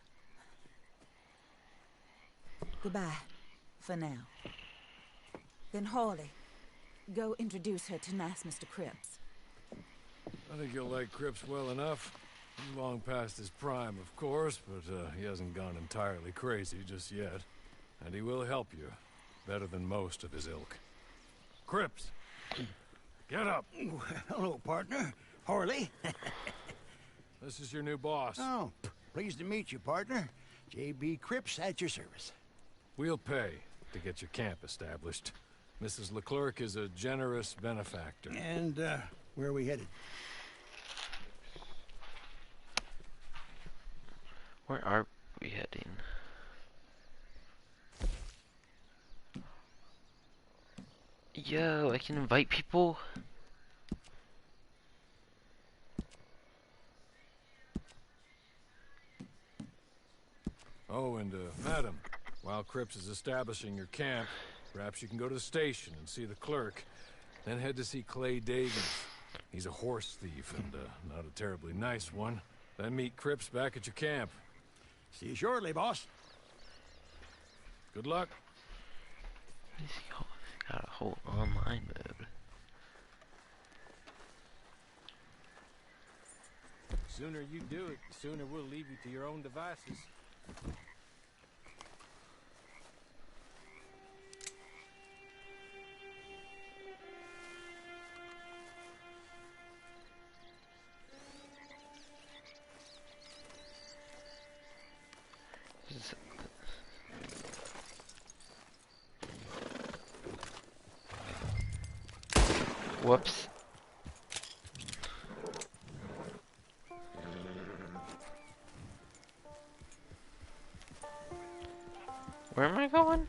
Goodbye, for now. Then Hawley, go introduce her to nice Mr. Cripps. I think you'll like Cripps well enough. He's long past his prime, of course, but he hasn't gone entirely crazy just yet. And he will help you, better than most of his ilk. Cripps! Get up! Hello, partner. Harley. This is your new boss. Oh, pleased to meet you, partner. J.B. Cripps at your service. We'll pay to get your camp established. Mrs. Leclerc is a generous benefactor. And, where are we headed? Where are we heading? Yo, I can invite people? Oh, and, madam, while Cripps is establishing your camp, perhaps you can go to the station and see the clerk, then head to see Clay Dagens. He's a horse thief and, not a terribly nice one. Then meet Cripps back at your camp. See you shortly, boss. Good luck. He's got a whole online mode. The sooner you do it, the sooner we'll leave you to your own devices. Whoops. Where am I going?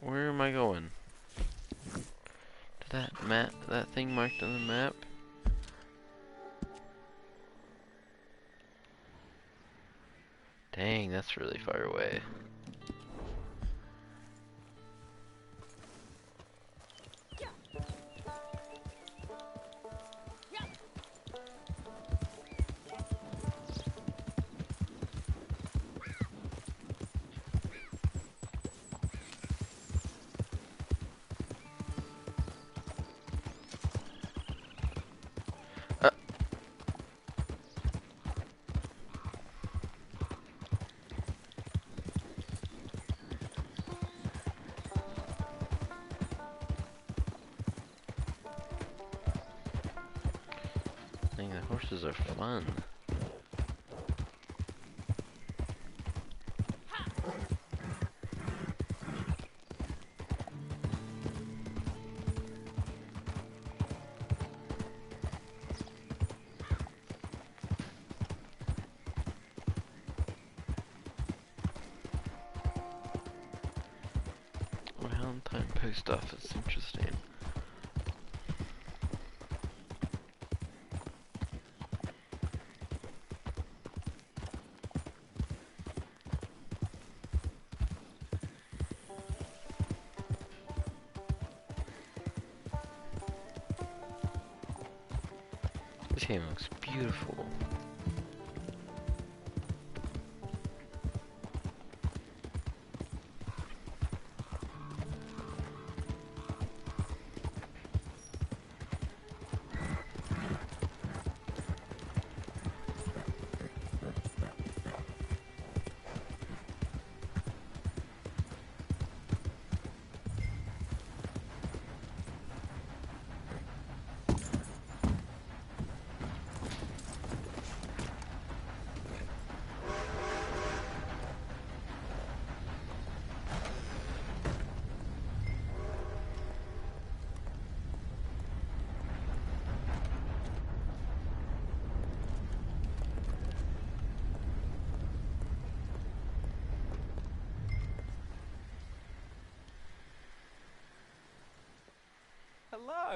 Where am I going? To that map, that thing marked on the map? Dang, that's really far away. Dang, the horses are fun. Valentine post office, interesting. This game looks beautiful.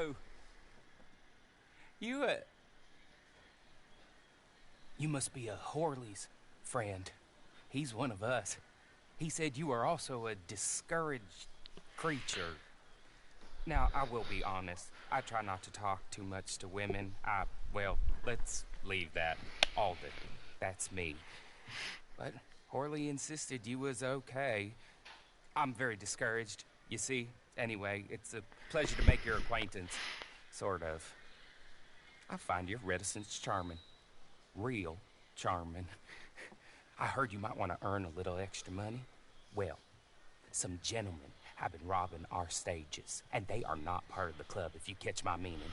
So, you must be a Horley's friend. He's one of us. He said you are also a discouraged creature. Now, I will be honest. I try not to talk too much to women. Well, let's leave that. Alden, that's me. But Horley insisted you was okay. I'm very discouraged, you see. Anyway, it's a pleasure to make your acquaintance. Sort of. I find your reticence charming. Real charming. I heard you might want to earn a little extra money. Well, some gentlemen have been robbing our stages, and they are not part of the club, if you catch my meaning.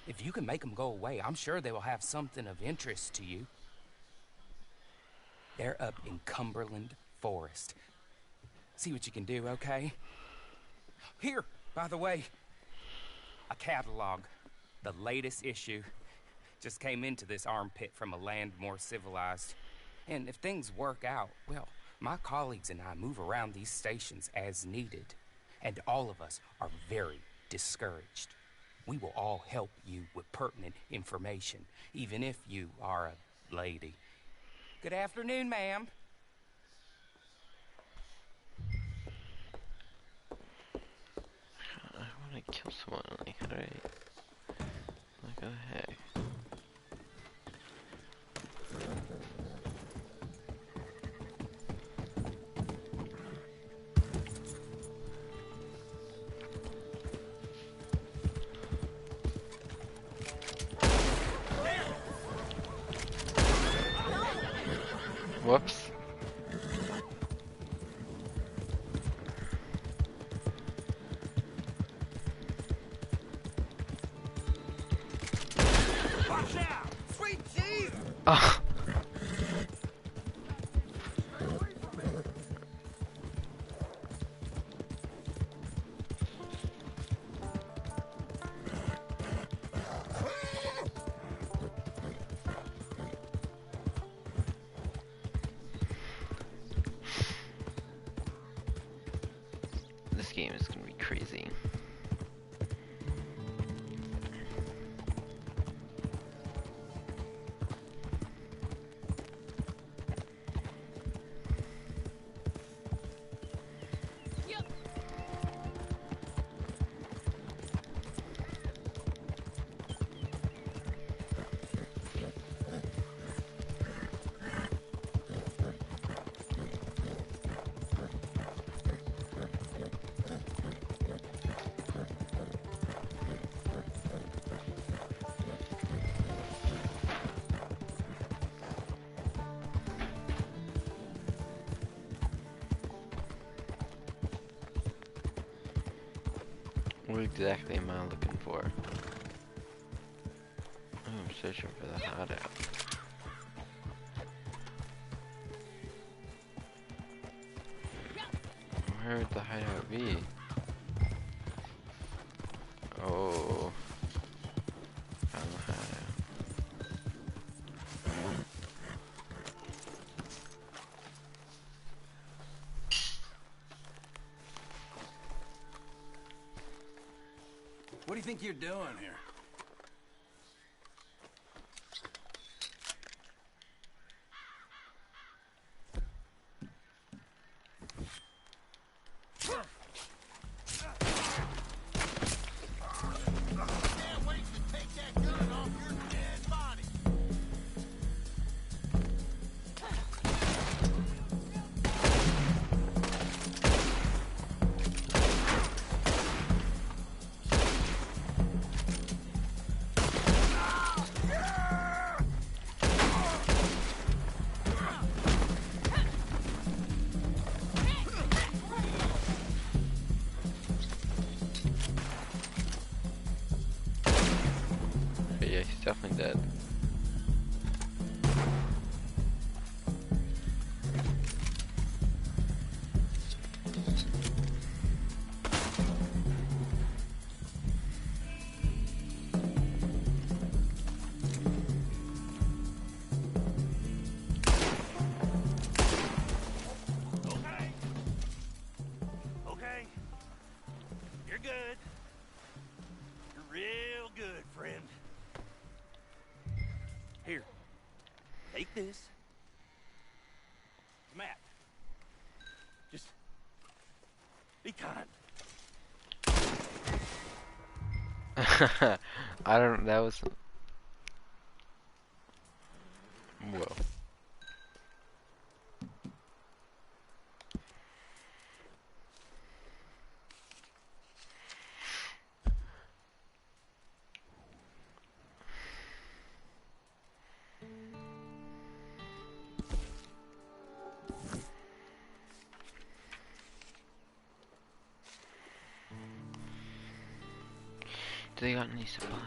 If you can make them go away, I'm sure they will have something of interest to you. They're up in Cumberland Forest. See what you can do, okay? Here, by the way, a catalog. The latest issue. Just came into this armpit from a land more civilized. And if things work out, well, my colleagues and I move around these stations as needed. And all of us are very discouraged. We will all help you with pertinent information, even if you are a lady. Good afternoon, ma'am. I want to kill someone, like, how do I... Like, what the heck? Whoops. Watch out! Sweet Jesus! Oh. This game is gonna be crazy. What exactly am I looking for? Oh, I'm searching for the hideout. Where would the hideout be? Oh, found the hideout. What do you think you're doing here? Can't wait to take that gun off your dead body. But yeah, he's definitely dead. Okay. You're good. You're this. Matt, just be kind. I don't. That was. Whoa. Do they got any supplies?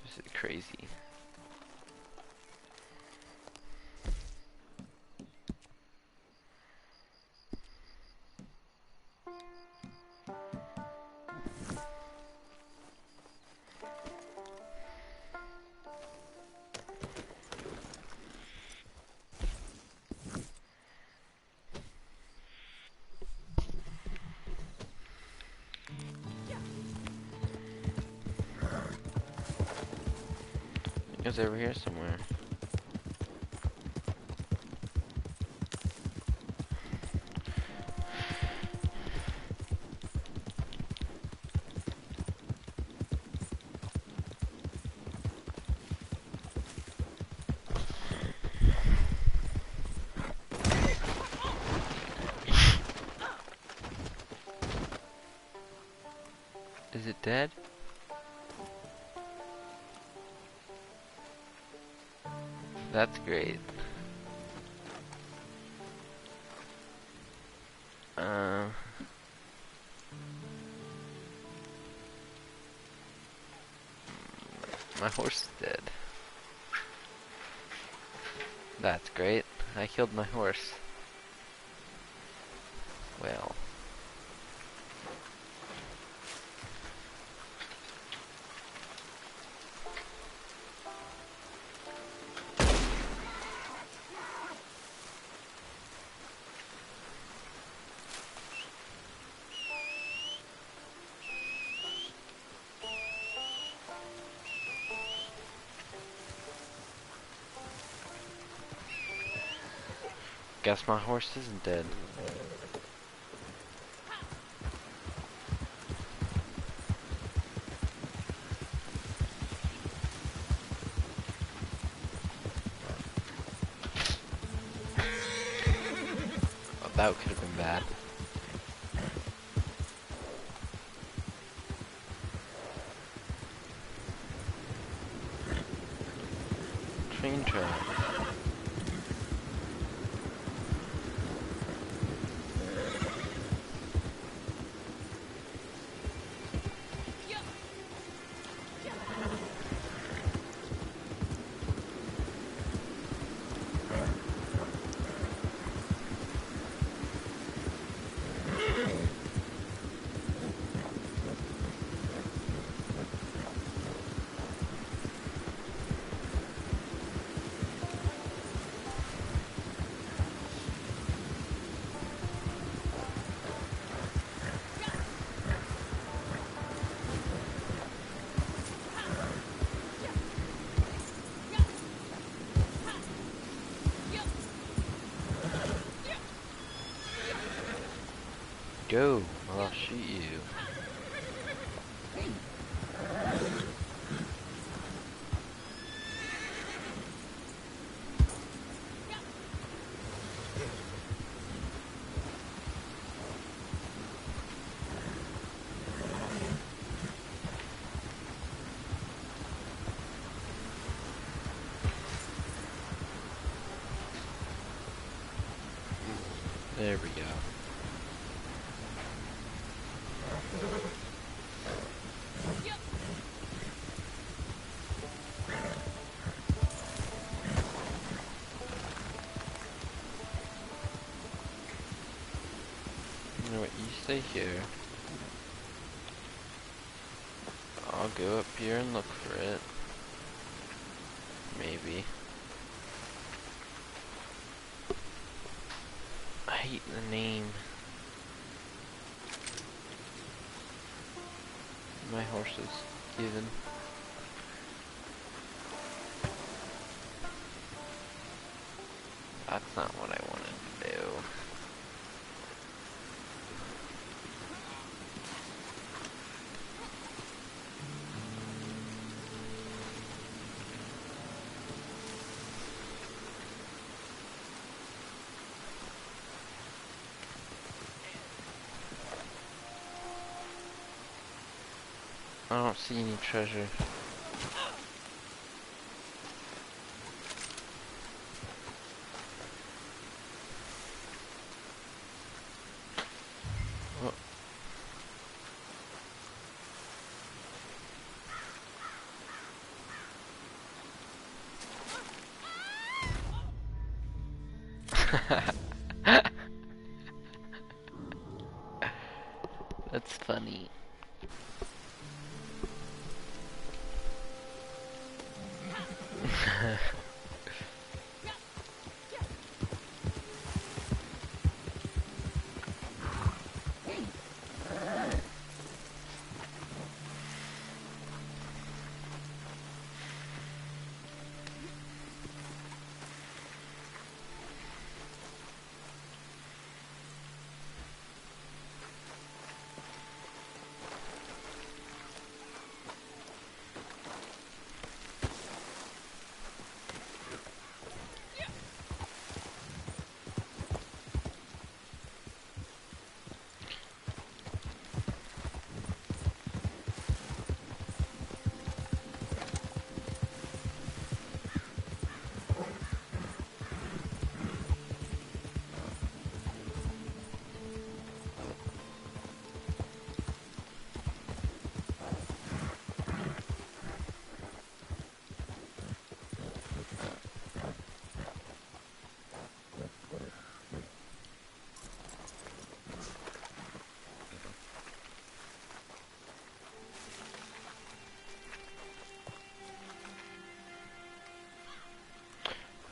This is crazy. It's over here somewhere. Is it dead? That's great. My horse is dead. That's great. I killed my horse. Well. Guess my horse isn't dead. Oh, that could have been bad. Train track. Go, or I'll shoot you. There we go. You know what, you stay here. I'll go up here and look for it. Maybe. I hate the name. My horse is given. That's not what I wanted to do. I don't see any treasure. That's funny.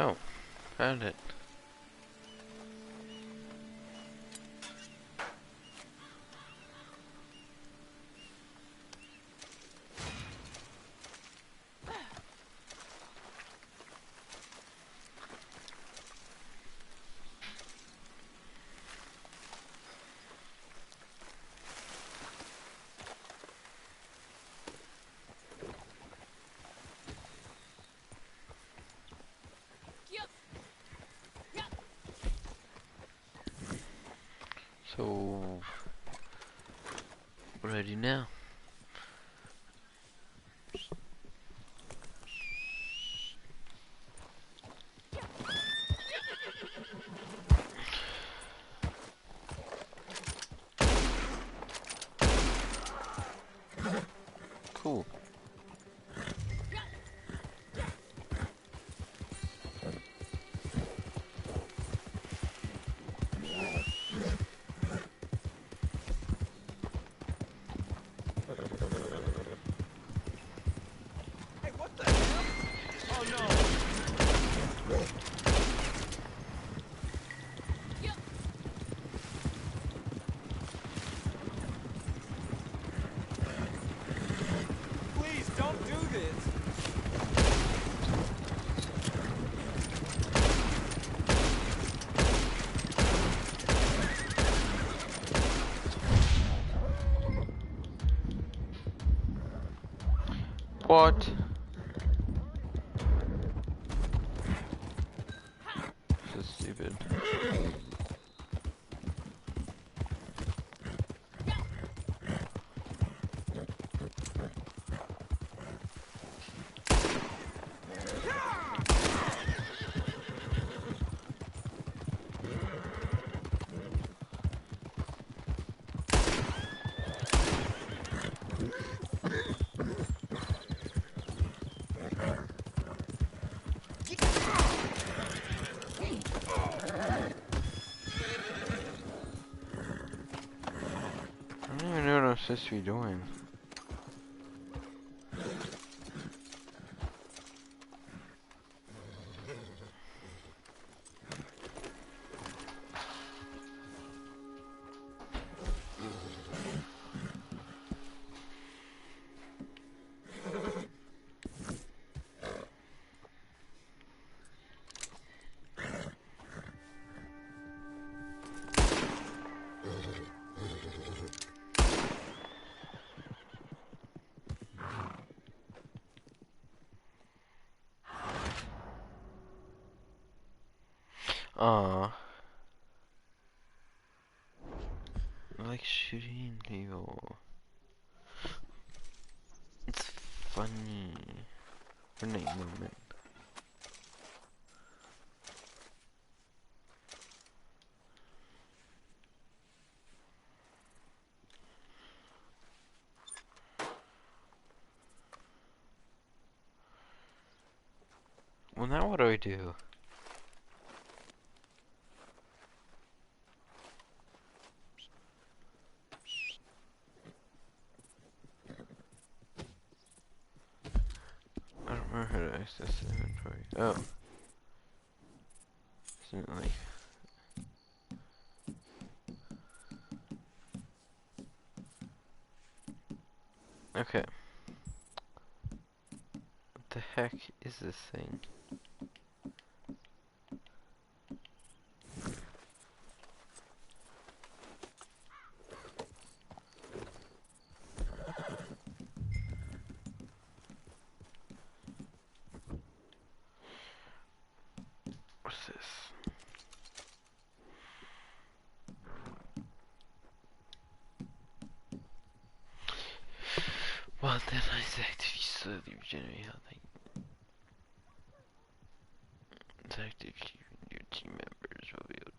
Oh, found it. So, what do I do now? Cool. Please don't do this. What? This is stupid. I don't even know what I'm supposed to be doing. Aw. I like shooting people. It's funny. Funny moment. Well, now what do I do? I don't remember how to access the inventory. Oh. Isn't it like... Okay. What the heck is this thing? What's this? Well, then I actively slowly regenerate health. It's active, your team members will be able to...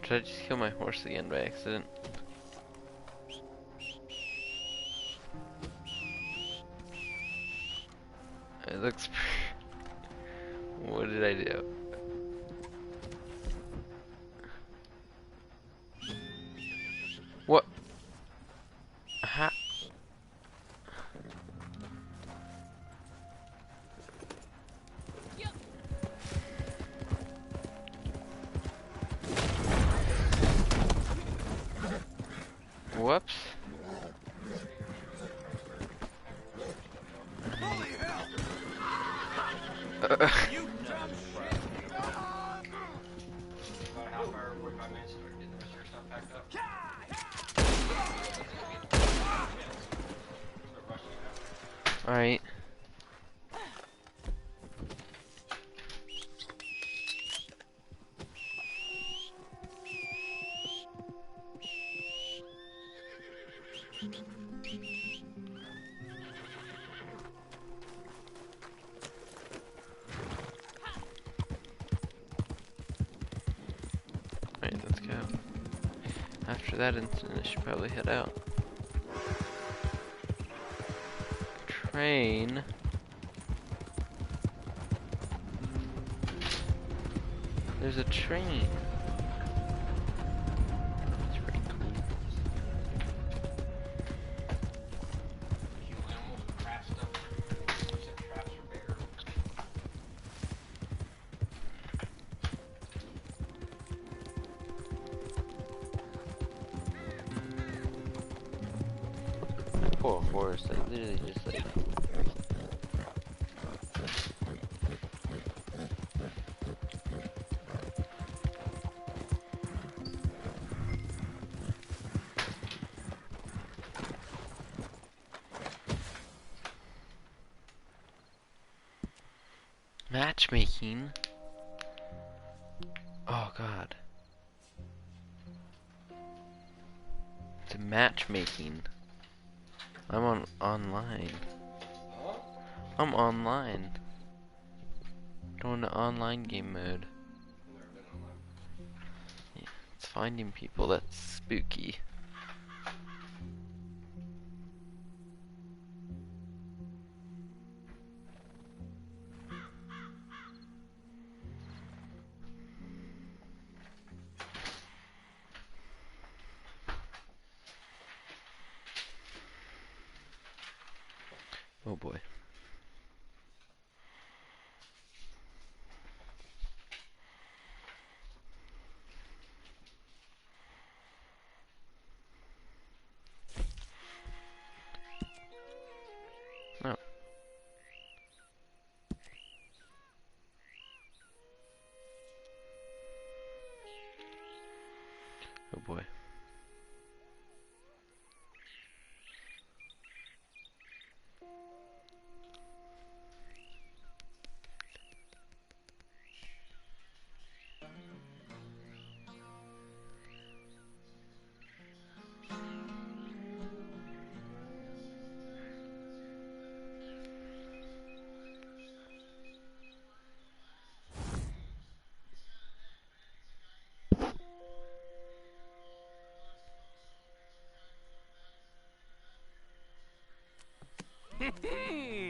Did I just kill my horse again by accident? It looks... What did I do? What? How? Whoops. Holy hell! You dumb shit! Alright. Alright, let's go. After that incident, I should probably head out. Train. There's a train. It's pretty cool. Poor horse, I literally just like... Matchmaking? Oh god. It's a matchmaking. I'm on online. I'm online. Going to online game mode. Yeah, it's finding people, that's spooky. Oh boy. Oh. Oh boy.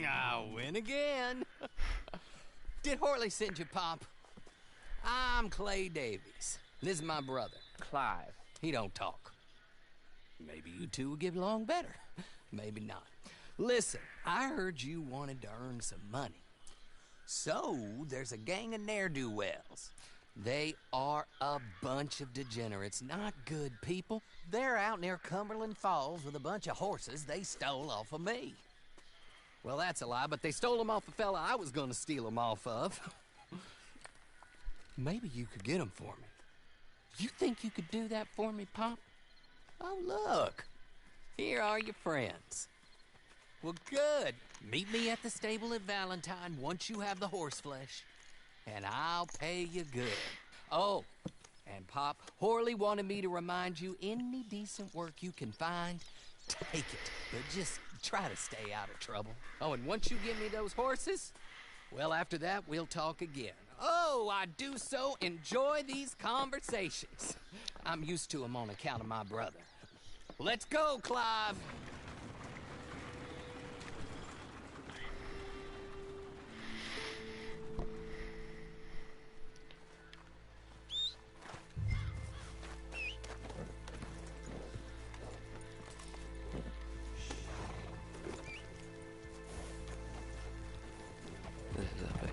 I win again. Did Horley send you, Pop? I'm Clay Davies. This is my brother, Clive. He don't talk. Maybe you two will get along better. Maybe not. Listen, I heard you wanted to earn some money. So, there's a gang of ne'er-do-wells. They are a bunch of degenerates, not good people. They're out near Cumberland Falls with a bunch of horses they stole off of me. Well, that's a lie, but they stole them off the fella I was gonna steal them off of. Maybe you could get them for me. You think you could do that for me, Pop? Oh, look. Here are your friends. Well, good. Meet me at the stable at Valentine once you have the horse flesh, and I'll pay you good. Oh, and Pop, Horley wanted me to remind you, any decent work you can find, take it. But just try to stay out of trouble. Oh, and once you give me those horses, well, after that, we'll talk again. Oh, I do so enjoy these conversations. I'm used to them on account of my brother. Let's go, Clive. This is epic.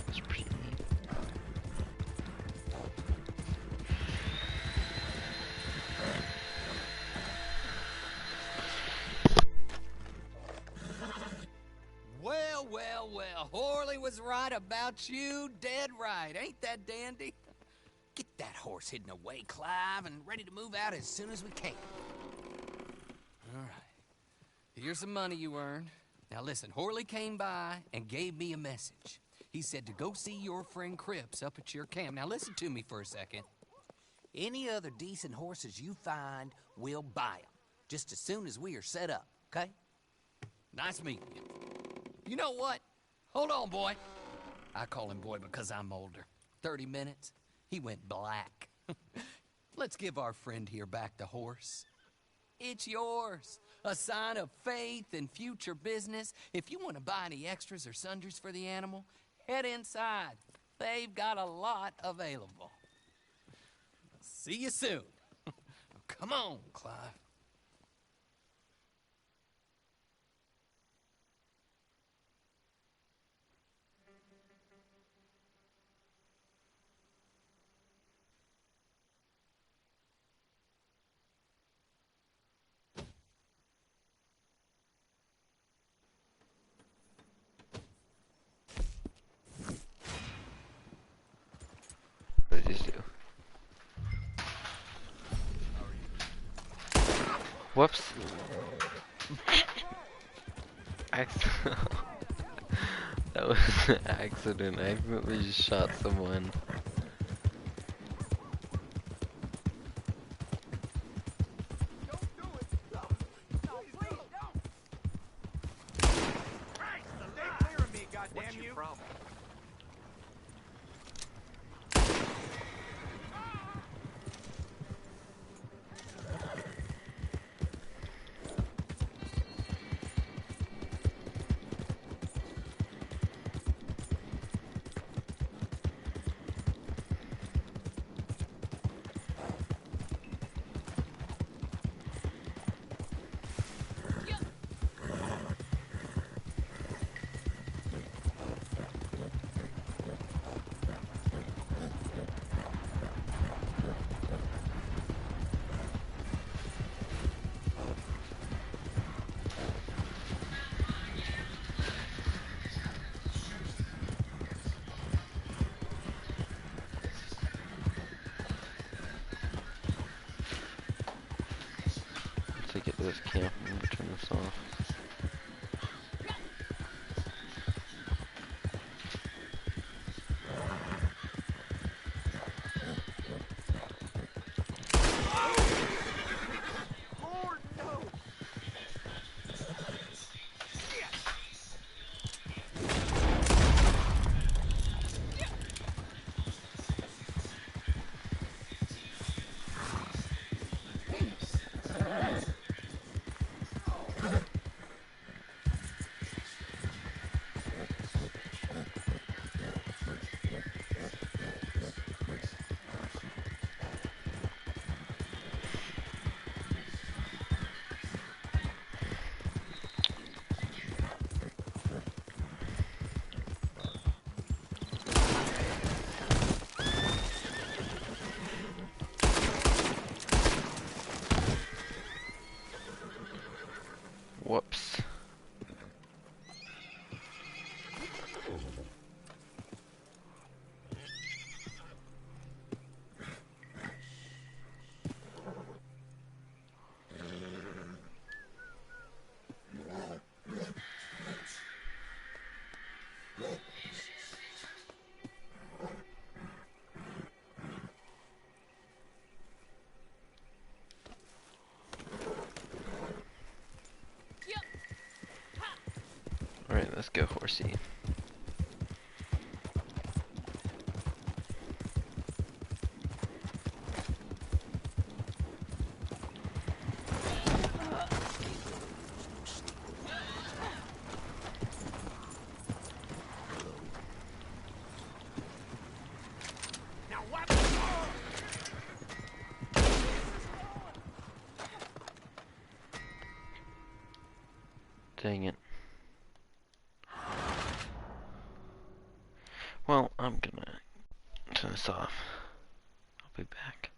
That's pretty neat. Well, well, well. Horley was right about you. Dead right. Ain't that dandy? Get that horse hidden away, Clive, and ready to move out as soon as we can. All right. Here's some money you earned. Now listen, Horley came by and gave me a message. He said to go see your friend Cripps up at your camp. Now listen to me for a second. Any other decent horses you find, we'll buy them. Just as soon as we are set up, okay? Nice meeting you. You know what? Hold on, boy. I call him boy because I'm older. 30 minutes, he went black. Let's give our friend here back the horse. It's yours. A sign of faith and future business. If you want to buy any extras or sundries for the animal, head inside. They've got a lot available. See you soon. Come on, Clive. What did you do? Whoops. That was an accident. I accidentally just shot someone. Get to this camp and turn this off. Whoops. Alright, let's go, horsey. Dang it. Well, I'm gonna turn this off. I'll be back.